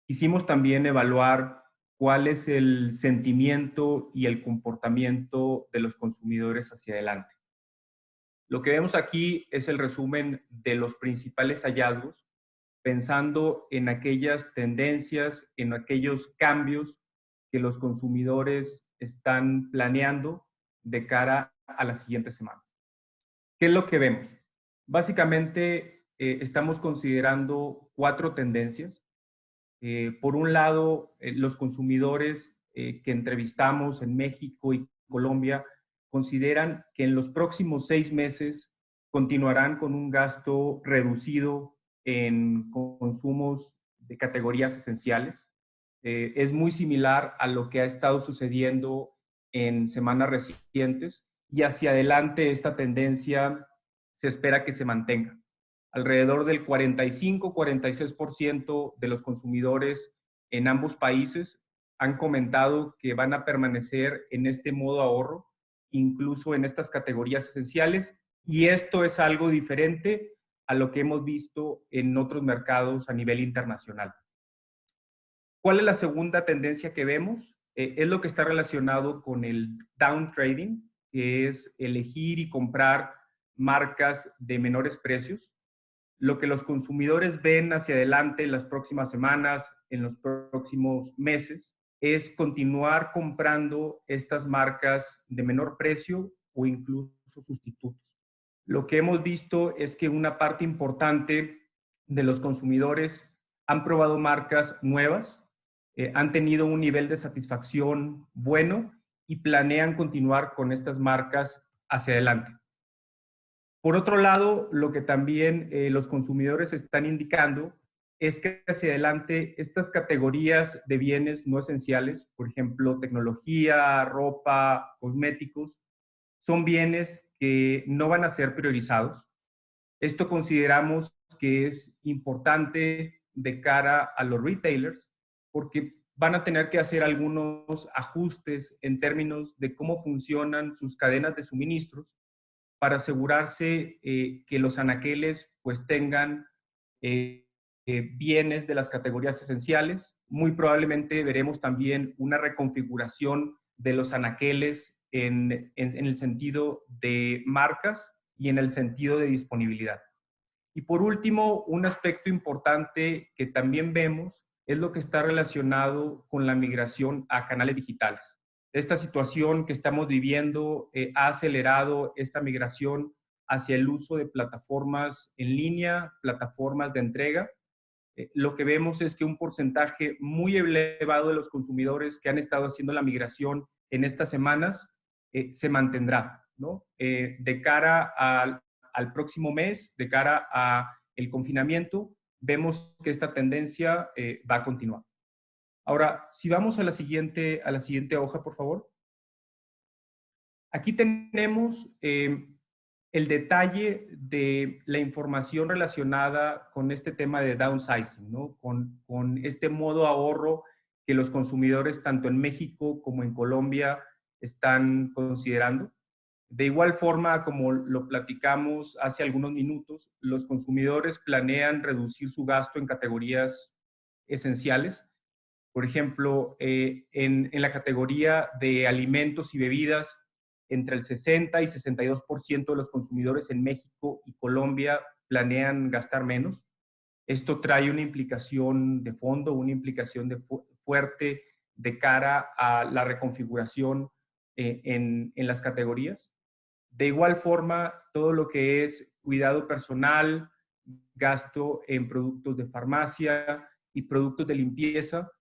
quisimos también evaluar cuál es el sentimiento y el comportamiento de los consumidores hacia adelante. Lo que vemos aquí es el resumen de los principales hallazgos, pensando en aquellas tendencias, en aquellos cambios que los consumidores están planeando de cara a las siguientes semanas. ¿Qué es lo que vemos? Básicamente, estamos considerando 4 tendencias. Por un lado, los consumidores que entrevistamos en México y Colombia consideran que en los próximos 6 meses continuarán con un gasto reducido en consumos de categorías esenciales. Es muy similar a lo que ha estado sucediendo en semanas recientes y hacia adelante esta tendencia se espera que se mantenga. Alrededor del 45-46% de los consumidores en ambos países han comentado que van a permanecer en este modo ahorro, incluso en estas categorías esenciales, y esto es algo diferente a lo que hemos visto en otros mercados a nivel internacional. ¿Cuál es la segunda tendencia que vemos? Es lo que está relacionado con el down trading, que es elegir y comprar marcas de menores precios. Lo que los consumidores ven hacia adelante en las próximas semanas, en los próximos meses, es continuar comprando estas marcas de menor precio o incluso sustitutos. Lo que hemos visto es que una parte importante de los consumidores han probado marcas nuevas, han tenido un nivel de satisfacción bueno y planean continuar con estas marcas hacia adelante. Por otro lado, lo que también los consumidores están indicando es que hacia adelante estas categorías de bienes no esenciales, por ejemplo, tecnología, ropa, cosméticos, son bienes que no van a ser priorizados. Esto consideramos que es importante de cara a los retailers porque van a tener que hacer algunos ajustes en términos de cómo funcionan sus cadenas de suministros para asegurarse que los anaqueles pues tengan bienes de las categorías esenciales. Muy probablemente veremos también una reconfiguración de los anaqueles en el sentido de marcas y en el sentido de disponibilidad. Y por último, un aspecto importante que también vemos es lo que está relacionado con la migración a canales digitales. Esta situación que estamos viviendo ha acelerado esta migración hacia el uso de plataformas en línea, plataformas de entrega. Lo que vemos es que un porcentaje muy elevado de los consumidores que han estado haciendo la migración en estas semanas se mantendrá, ¿no? De cara al próximo mes, de cara al confinamiento, vemos que esta tendencia va a continuar. Ahora, si vamos a la siguiente hoja, por favor. Aquí tenemos el detalle de la información relacionada con este tema de downsizing, ¿no? Con este modo ahorro que los consumidores tanto en México como en Colombia están considerando. De igual forma, como lo platicamos hace algunos minutos, los consumidores planean reducir su gasto en categorías esenciales. Por ejemplo, en la categoría de alimentos y bebidas, entre el 60 y 62% de los consumidores en México y Colombia planean gastar menos. Esto trae una implicación de fondo, una implicación fuerte de cara a la reconfiguración en las categorías. De igual forma, todo lo que es cuidado personal, gasto en productos de farmacia y productos de limpieza,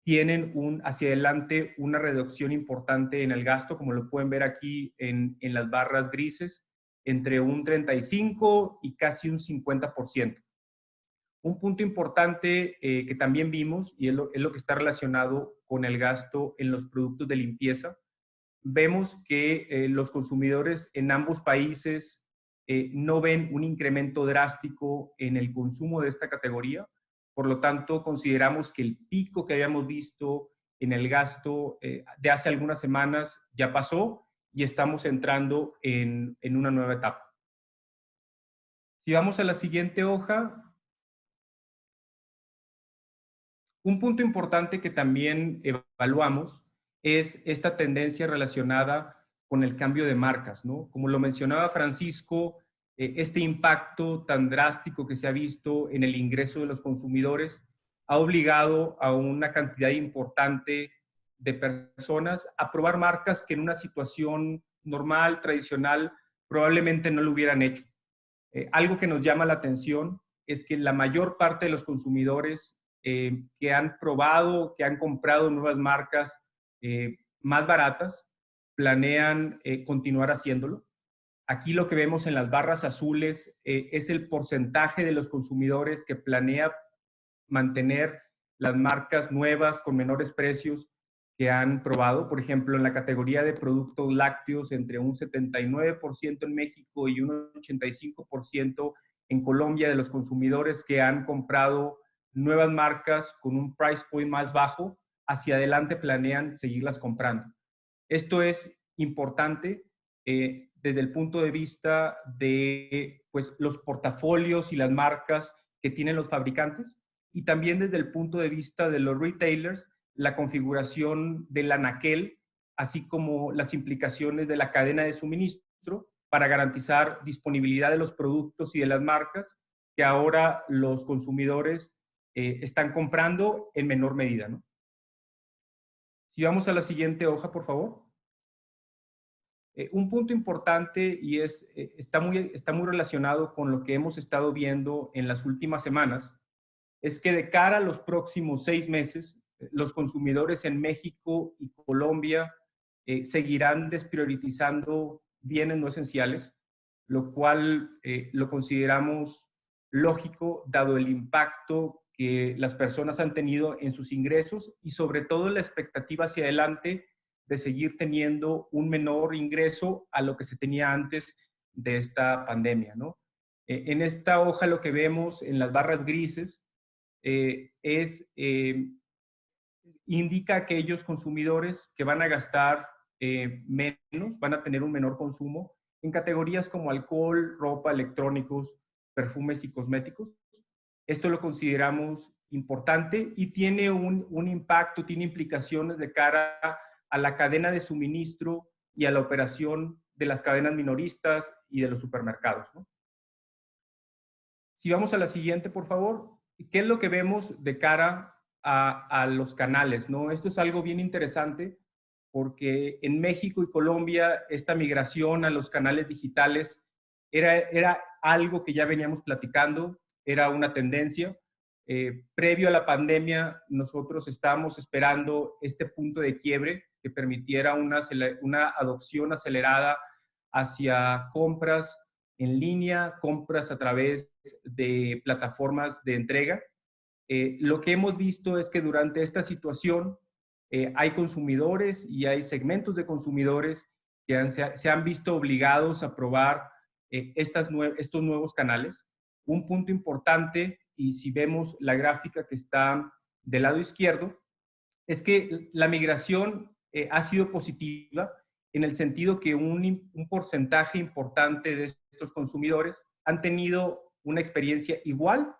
tienen hacia adelante una reducción importante en el gasto, como lo pueden ver aquí en las barras grises, entre un 35 y casi un 50%. Un punto importante que también vimos, y es lo que está relacionado con el gasto en los productos de limpieza, vemos que los consumidores en ambos países no ven un incremento drástico en el consumo de esta categoría. Por lo tanto, consideramos que el pico que habíamos visto en el gasto de hace algunas semanas ya pasó y estamos entrando en una nueva etapa. Si vamos a la siguiente hoja, un punto importante que también evaluamos es esta tendencia relacionada con el cambio de marcas, ¿no? Como lo mencionaba Francisco, este impacto tan drástico que se ha visto en el ingreso de los consumidores ha obligado a una cantidad importante de personas a probar marcas que en una situación normal, tradicional, probablemente no lo hubieran hecho. Algo que nos llama la atención es que la mayor parte de los consumidores que han probado, que han comprado nuevas marcas más baratas, planean continuar haciéndolo. Aquí lo que vemos en las barras azules es el porcentaje de los consumidores que planea mantener las marcas nuevas con menores precios que han probado. Por ejemplo, en la categoría de productos lácteos, entre un 79% en México y un 85% en Colombia de los consumidores que han comprado nuevas marcas con un price point más bajo, hacia adelante planean seguirlas comprando. Esto es importante desde el punto de vista de pues, los portafolios y las marcas que tienen los fabricantes, y también desde el punto de vista de los retailers, la configuración del anaquel, así como las implicaciones de la cadena de suministro para garantizar disponibilidad de los productos y de las marcas que ahora los consumidores están comprando en menor medida, ¿no? Si vamos a la siguiente hoja, por favor. Un punto importante y está muy relacionado con lo que hemos estado viendo en las últimas semanas, es que de cara a los próximos 6 meses, los consumidores en México y Colombia seguirán despriorizando bienes no esenciales, lo cual lo consideramos lógico dado el impacto que las personas han tenido en sus ingresos y sobre todo la expectativa hacia adelante de seguir teniendo un menor ingreso a lo que se tenía antes de esta pandemia, ¿no? En esta hoja lo que vemos en las barras grises indica a aquellos consumidores que van a gastar menos, van a tener un menor consumo en categorías como alcohol, ropa, electrónicos, perfumes y cosméticos. Esto lo consideramos importante y tiene un impacto, tiene implicaciones de cara a la cadena de suministro y a la operación de las cadenas minoristas y de los supermercados, ¿no? Si vamos a la siguiente, por favor. ¿Qué es lo que vemos de cara a los canales, ¿no? Esto es algo bien interesante porque en México y Colombia esta migración a los canales digitales era algo que ya veníamos platicando, era una tendencia. Previo a la pandemia, nosotros estábamos esperando este punto de quiebre que permitiera una adopción acelerada hacia compras en línea, compras a través de plataformas de entrega. Lo que hemos visto es que durante esta situación hay consumidores y hay segmentos de consumidores que se han visto obligados a probar estos nuevos canales. Un punto importante, y si vemos la gráfica que está del lado izquierdo, es que la migración ha sido positiva en el sentido que un porcentaje importante de estos consumidores han tenido una experiencia igual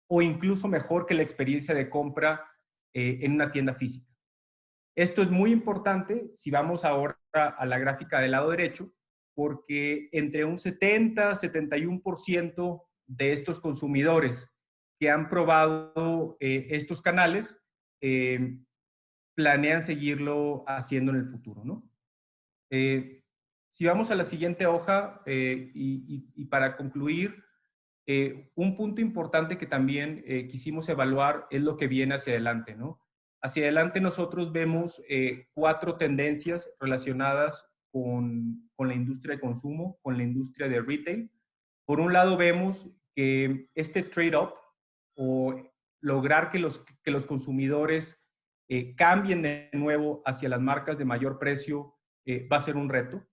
o incluso mejor que la experiencia de compra en una tienda física. Esto es muy importante si vamos ahora a la gráfica del lado derecho, porque entre un 70-71% de estos consumidores que han probado estos canales planean seguirlo haciendo en el futuro, ¿no? Si vamos a la siguiente hoja y para concluir, un punto importante que también quisimos evaluar es lo que viene hacia adelante, ¿no? Hacia adelante nosotros vemos 4 tendencias relacionadas con la industria de consumo, con la industria de retail. Por un lado vemos que este trade-up o lograr que los consumidores cambien de nuevo hacia las marcas de mayor precio va a ser un reto,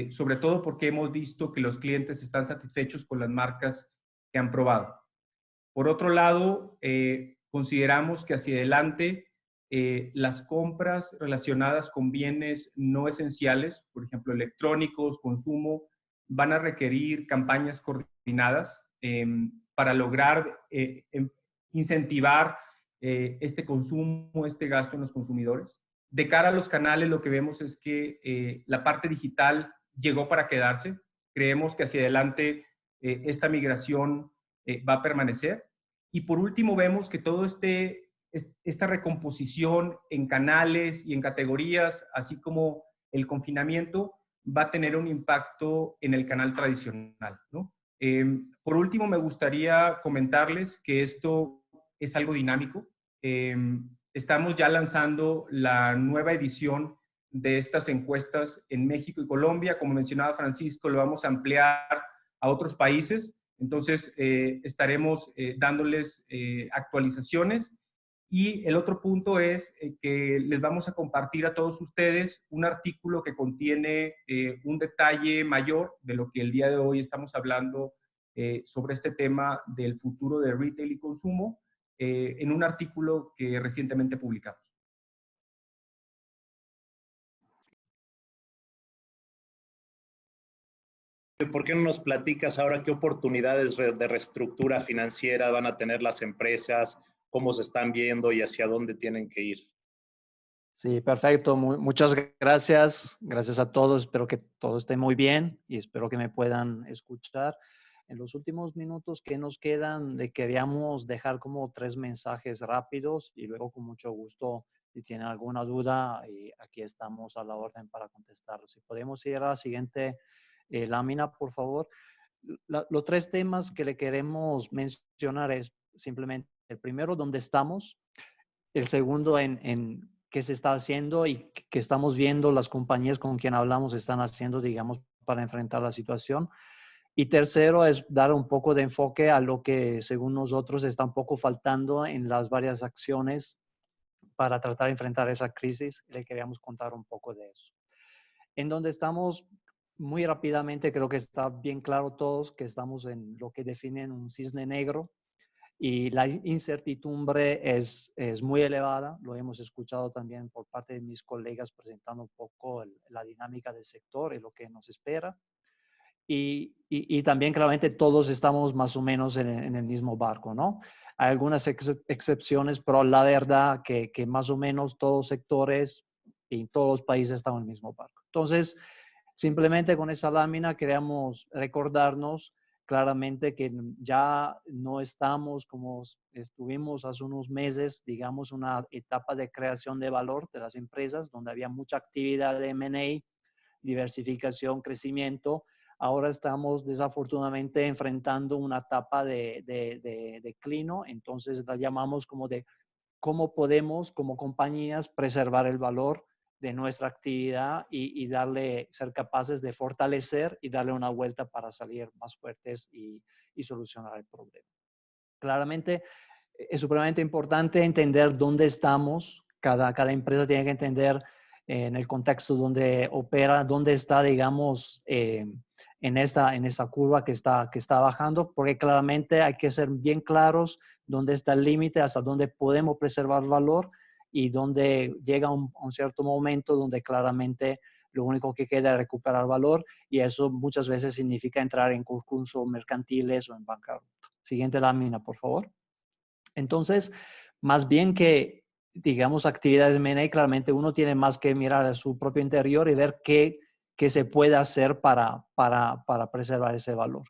sobre todo porque hemos visto que los clientes están satisfechos con las marcas que han probado. Por otro lado, consideramos que hacia adelante las compras relacionadas con bienes no esenciales, por ejemplo, electrónicos, consumo, van a requerir campañas coordinadas para lograr incentivar este consumo, este gasto en los consumidores. De cara a los canales, lo que vemos es que la parte digital llegó para quedarse. Creemos que hacia adelante esta migración va a permanecer. Y por último, vemos que todo esta recomposición en canales y en categorías, así como el confinamiento, va a tener un impacto en el canal tradicional, ¿no? Por último, me gustaría comentarles que esto es algo dinámico. Estamos ya lanzando la nueva edición de estas encuestas en México y Colombia. Como mencionaba Francisco, lo vamos a ampliar a otros países. Entonces, estaremos dándoles actualizaciones. Y el otro punto es que les vamos a compartir a todos ustedes un artículo que contiene un detalle mayor de lo que el día de hoy estamos hablando sobre este tema del futuro de retail y consumo, en un artículo que recientemente publicamos. ¿Por qué no nos platicas ahora qué oportunidades de reestructura financiera van a tener las empresas, cómo se están viendo y hacia dónde tienen que ir? Sí, perfecto. Muchas gracias. Gracias a todos. Espero que todo esté muy bien y espero que me puedan escuchar. En los últimos minutos que nos quedan, le queríamos dejar como 3 mensajes rápidos y luego con mucho gusto, si tienen alguna duda, aquí estamos a la orden para contestarlos. Si podemos ir a la siguiente lámina, por favor. Los 3 temas que le queremos mencionar es simplemente el primero, dónde estamos, el segundo en qué se está haciendo y qué estamos viendo las compañías con quien hablamos están haciendo, digamos, para enfrentar la situación. Y tercero es dar un poco de enfoque a lo que, según nosotros, está un poco faltando en las varias acciones para tratar de enfrentar esa crisis. Le queríamos contar un poco de eso. En donde estamos, muy rápidamente, creo que está bien claro todos que estamos en lo que definen un cisne negro. Y la incertidumbre es muy elevada, lo hemos escuchado también por parte de mis colegas presentando un poco la dinámica del sector y lo que nos espera. Y también claramente todos estamos más o menos en el mismo barco, ¿no? Hay algunas excepciones, pero la verdad que más o menos todos sectores y todos los países están en el mismo barco. Entonces, simplemente con esa lámina queríamos recordarnos claramente que ya no estamos como estuvimos hace unos meses, digamos, una etapa de creación de valor de las empresas, donde había mucha actividad de M&A, diversificación, crecimiento. Ahora estamos desafortunadamente enfrentando una etapa de declino, entonces la llamamos como de cómo podemos como compañías preservar el valor de nuestra actividad y ser capaces de fortalecer y darle una vuelta para salir más fuertes y solucionar el problema. Claramente es supremamente importante entender dónde estamos. Cada empresa tiene que entender en el contexto donde opera, dónde está, digamos, en esta curva que está bajando, porque claramente hay que ser bien claros dónde está el límite, hasta dónde podemos preservar valor y dónde llega un cierto momento donde claramente lo único que queda es recuperar valor, y eso muchas veces significa entrar en concursos mercantiles o en bancarrota. Siguiente lámina, por favor. Entonces, más bien que, digamos, actividades de M&A, claramente uno tiene más que mirar a su propio interior y ver qué se puede hacer para preservar ese valor.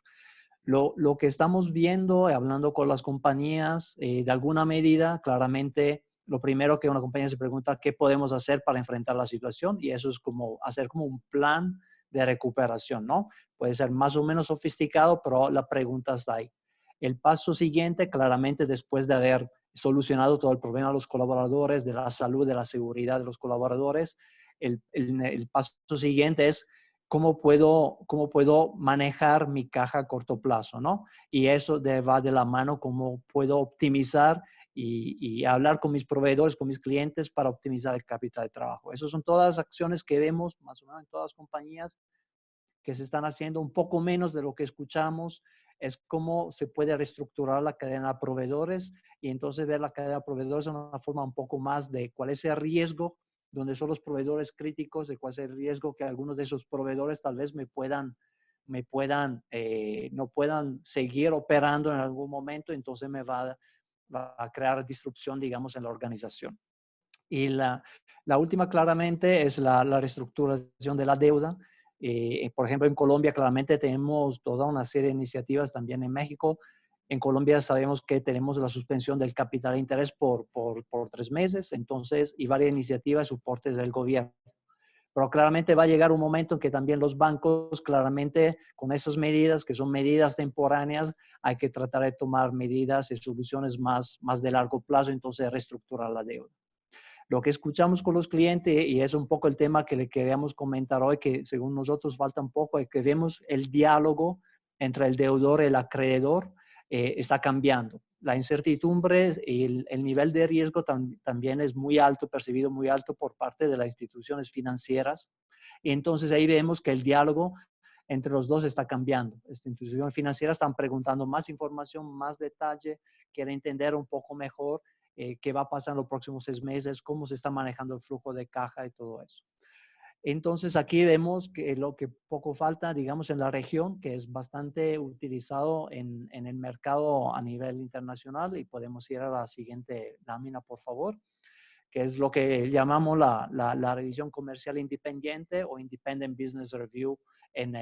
Lo que estamos viendo, hablando con las compañías, de alguna medida, claramente, lo primero que una compañía se pregunta, ¿qué podemos hacer para enfrentar la situación? Y eso es como hacer como un plan de recuperación, ¿no? Puede ser más o menos sofisticado, pero la pregunta está ahí. El paso siguiente, claramente, después de haber solucionado todo el problema de los colaboradores, de la salud, de la seguridad de los colaboradores, el paso siguiente es cómo puedo manejar mi caja a corto plazo, ¿no? Y eso va de la mano, cómo puedo optimizar y hablar con mis proveedores, con mis clientes para optimizar el capital de trabajo. Esas son todas acciones que vemos más o menos en todas las compañías que se están haciendo, un poco menos de lo que escuchamos. Es cómo se puede reestructurar la cadena de proveedores y entonces ver la cadena de proveedores de una forma un poco más de cuál es el riesgo, donde son los proveedores críticos, de cuál es el riesgo que algunos de esos proveedores tal vez no puedan seguir operando en algún momento, entonces me va a crear disrupción, digamos, en la organización. Y la última claramente es la reestructuración de la deuda. Por ejemplo, en Colombia claramente tenemos toda una serie de iniciativas, también en México. En Colombia sabemos que tenemos la suspensión del capital de interés por 3 meses, entonces, y varias iniciativas y soportes del gobierno. Pero claramente va a llegar un momento en que también los bancos, claramente, con esas medidas, que son medidas temporáneas, hay que tratar de tomar medidas y soluciones más de largo plazo, entonces reestructurar la deuda. Lo que escuchamos con los clientes, y es un poco el tema que le queríamos comentar hoy, que según nosotros falta un poco, es que vemos el diálogo entre el deudor y el acreedor está cambiando. La incertidumbre y el nivel de riesgo también es muy alto, percibido muy alto por parte de las instituciones financieras. Y entonces ahí vemos que el diálogo entre los dos está cambiando. Las instituciones financieras están preguntando más información, más detalle, quieren entender un poco mejor qué va a pasar en los próximos 6 meses, cómo se está manejando el flujo de caja y todo eso. Entonces aquí vemos que lo que poco falta, digamos, en la región, que es bastante utilizado en el mercado a nivel internacional, y podemos ir a la siguiente lámina, por favor, que es lo que llamamos la revisión comercial independiente o Independent Business Review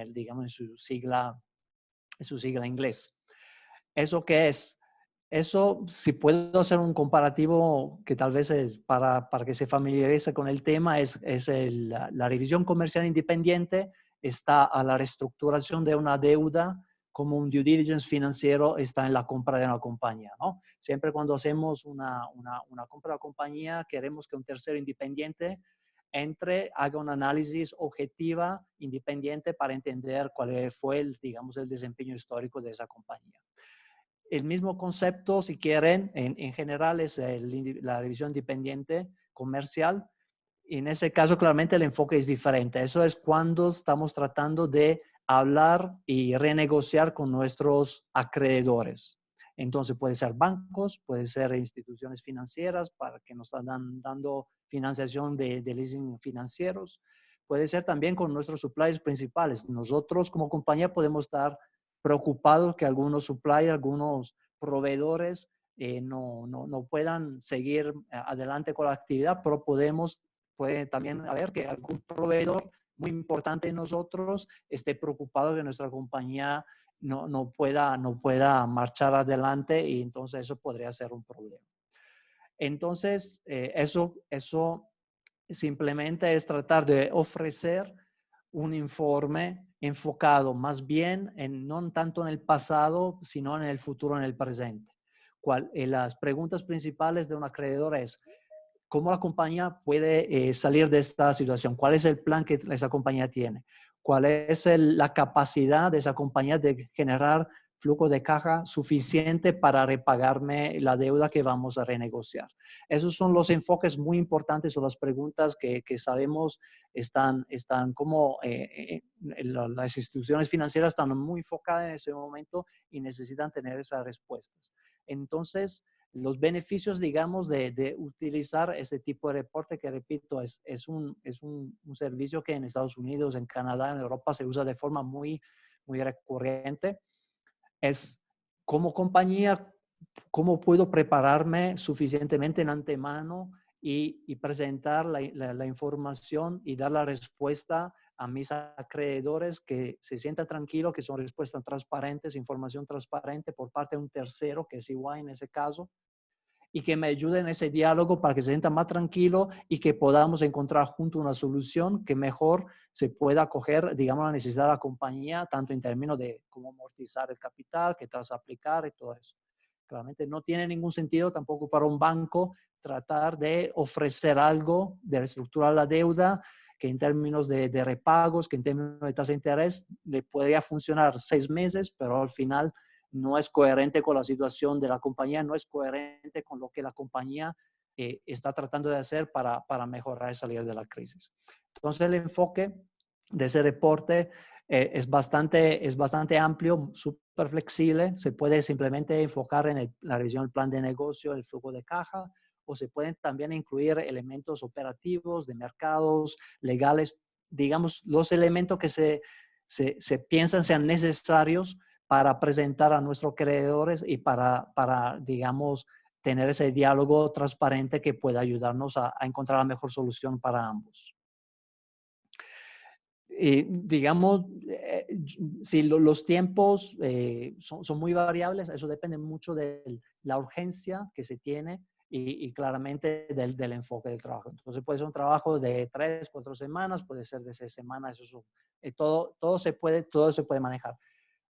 digamos, en su sigla inglés. ¿Eso qué es? Eso, si puedo hacer un comparativo que tal vez es para que se familiarice con el tema, es la revisión comercial independiente está a la reestructuración de una deuda como un due diligence financiero está en la compra de una compañía, ¿no? Siempre cuando hacemos una compra de una compañía, queremos que un tercero independiente haga un análisis objetiva, independiente, para entender cuál fue, digamos, el desempeño histórico de esa compañía. El mismo concepto, si quieren, en general es la revisión independiente comercial. Y en ese caso, claramente el enfoque es diferente. Eso es cuando estamos tratando de hablar y renegociar con nuestros acreedores. Entonces puede ser bancos, puede ser instituciones financieras para que nos están dando financiación de leasing financieros. Puede ser también con nuestros suppliers principales. Nosotros como compañía podemos estar preocupados que algunos suppliers, algunos proveedores no puedan seguir adelante con la actividad, pero puede también haber que algún proveedor muy importante en nosotros esté preocupado que nuestra compañía no pueda marchar adelante, y entonces eso podría ser un problema. Entonces, eso simplemente es tratar de ofrecer un informe enfocado más bien no tanto en el pasado, sino en el futuro, en el presente. Las preguntas principales de un acreedor es: ¿cómo la compañía puede salir de esta situación? ¿Cuál es el plan que esa compañía tiene? ¿Cuál es la capacidad de esa compañía de generar flujo de caja suficiente para repagarme la deuda que vamos a renegociar. Esos son los enfoques muy importantes o las preguntas que sabemos están como las instituciones financieras están muy enfocadas en ese momento y necesitan tener esas respuestas. Entonces, los beneficios, digamos, de utilizar este tipo de reporte, que repito, es un servicio que en Estados Unidos, en Canadá, en Europa se usa de forma muy recurrente, es como compañía, cómo puedo prepararme suficientemente en antemano y presentar la información y dar la respuesta a mis acreedores, que se sientan tranquilos, que son respuestas transparentes, información transparente por parte de un tercero, que es EY en ese caso, y que me ayuden en ese diálogo para que se sientan más tranquilo y que podamos encontrar juntos una solución que mejor se pueda acoger, digamos, la necesidad de la compañía, tanto en términos de cómo amortizar el capital, qué tras aplicar y todo eso. Claramente no tiene ningún sentido tampoco para un banco tratar de ofrecer algo, de reestructurar la deuda, que en términos de repagos, que en términos de tasa de interés, le podría funcionar 6 meses, pero al final no es coherente con la situación de la compañía, no es coherente con lo que la compañía está tratando de hacer para mejorar y salir de la crisis. Entonces, el enfoque de ese reporte es bastante amplio, súper flexible. Se puede simplemente enfocar en la revisión del plan de negocio, el flujo de caja, o se pueden también incluir elementos operativos, de mercados, legales, digamos, los elementos que se piensan sean necesarios para presentar a nuestros acreedores y para digamos, tener ese diálogo transparente que pueda ayudarnos a encontrar la mejor solución para ambos. Y digamos, si los tiempos son muy variables, eso depende mucho de la urgencia que se tiene y claramente del enfoque del trabajo. Entonces puede ser un trabajo de 3, 4 semanas, puede ser de 6 semanas, todo se puede manejar.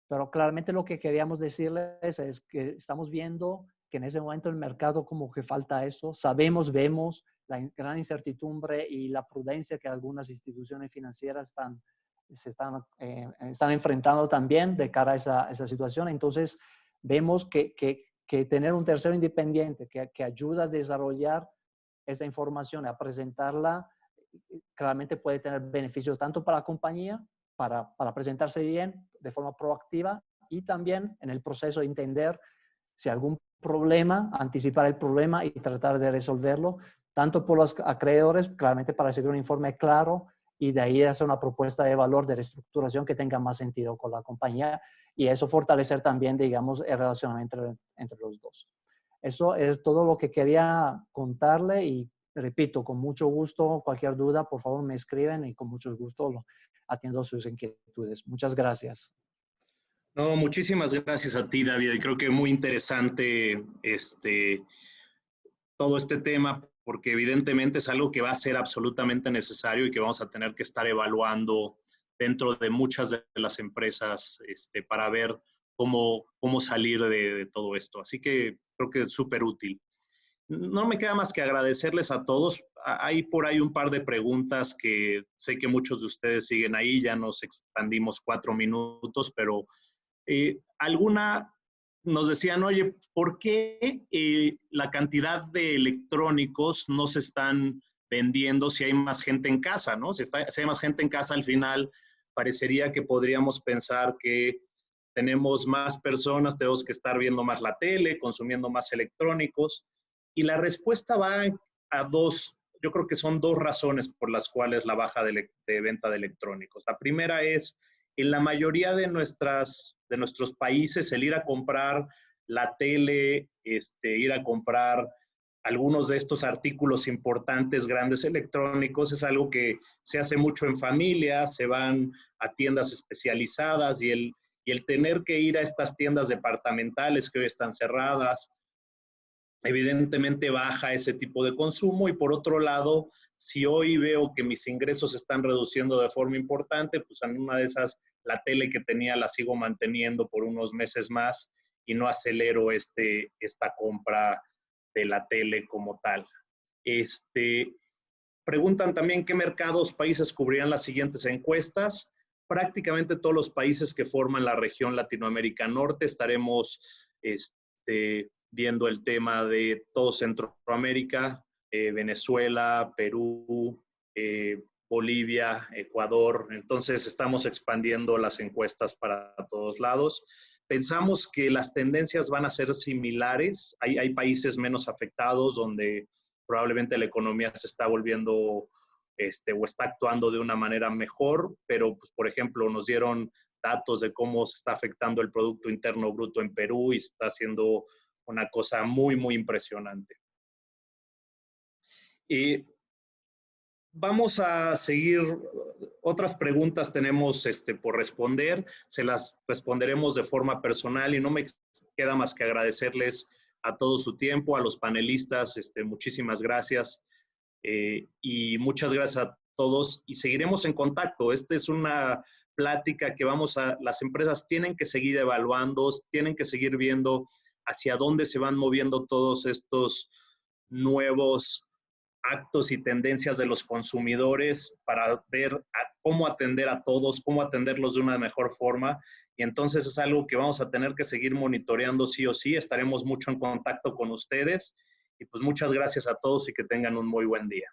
Pero claramente lo que queríamos decirles es que estamos viendo que en ese momento el mercado como que falta eso. Vemos la gran incertidumbre y la prudencia que algunas instituciones financieras están enfrentando también de cara a esa situación. Entonces, vemos que tener un tercero independiente que ayuda a desarrollar esa información, a presentarla, claramente puede tener beneficios tanto para la compañía, para presentarse bien de forma proactiva, y también en el proceso de entender si hay algún problema, anticipar el problema y tratar de resolverlo, tanto por los acreedores, claramente para recibir un informe claro y de ahí hacer una propuesta de valor de reestructuración que tenga más sentido con la compañía, y eso fortalecer también, digamos, el relacionamiento entre los dos. Eso es todo lo que quería contarle y repito, con mucho gusto, cualquier duda, por favor me escriben y con mucho gusto atiendo sus inquietudes. Muchas gracias. No, muchísimas gracias a ti, David. Y creo que muy interesante todo este tema, porque evidentemente es algo que va a ser absolutamente necesario y que vamos a tener que estar evaluando dentro de muchas de las empresas para ver cómo salir de todo esto. Así que creo que es súper útil. No me queda más que agradecerles a todos. Hay por ahí un par de preguntas que sé que muchos de ustedes siguen ahí. Ya nos expandimos 4 minutos, pero alguna nos decían, oye, ¿por qué la cantidad de electrónicos no se están vendiendo si hay más gente en casa, ¿no? Si hay más gente en casa, al final parecería que podríamos pensar que tenemos más personas, tenemos que estar viendo más la tele, consumiendo más electrónicos. Y la respuesta va a dos, yo creo que son 2 razones por las cuales la baja de venta de electrónicos. La primera es, en la mayoría de nuestros países, el ir a comprar la tele, ir a comprar algunos de estos artículos importantes, grandes electrónicos, es algo que se hace mucho en familia, se van a tiendas especializadas y el tener que ir a estas tiendas departamentales que hoy están cerradas, evidentemente baja ese tipo de consumo. Y por otro lado, si hoy veo que mis ingresos se están reduciendo de forma importante, pues en una de esas, la tele que tenía la sigo manteniendo por unos meses más y no acelero esta compra de la tele como tal. Preguntan también qué mercados, países cubrirían las siguientes encuestas. prácticamente todos los países que forman la región Latinoamérica Norte. Estaremos viendo el tema de todo Centroamérica, Venezuela, Perú, Bolivia, Ecuador. Entonces, estamos expandiendo las encuestas para todos lados. Pensamos que las tendencias van a ser similares. Hay países menos afectados donde probablemente la economía se está volviendo o está actuando de una manera mejor, pero, pues, por ejemplo, nos dieron datos de cómo se está afectando el Producto Interno Bruto en Perú y se está haciendo una cosa muy, muy impresionante. Y vamos a seguir. Otras preguntas tenemos por responder. Se las responderemos de forma personal y no me queda más que agradecerles a todo su tiempo, a los panelistas. Muchísimas gracias. Y muchas gracias a todos y seguiremos en contacto. Esta es una plática que las empresas tienen que seguir evaluando, tienen que seguir viendo hacia dónde se van moviendo todos estos nuevos actos y tendencias de los consumidores para ver cómo atender a todos, cómo atenderlos de una mejor forma. Y entonces es algo que vamos a tener que seguir monitoreando sí o sí. Estaremos mucho en contacto con ustedes. Y pues muchas gracias a todos y que tengan un muy buen día.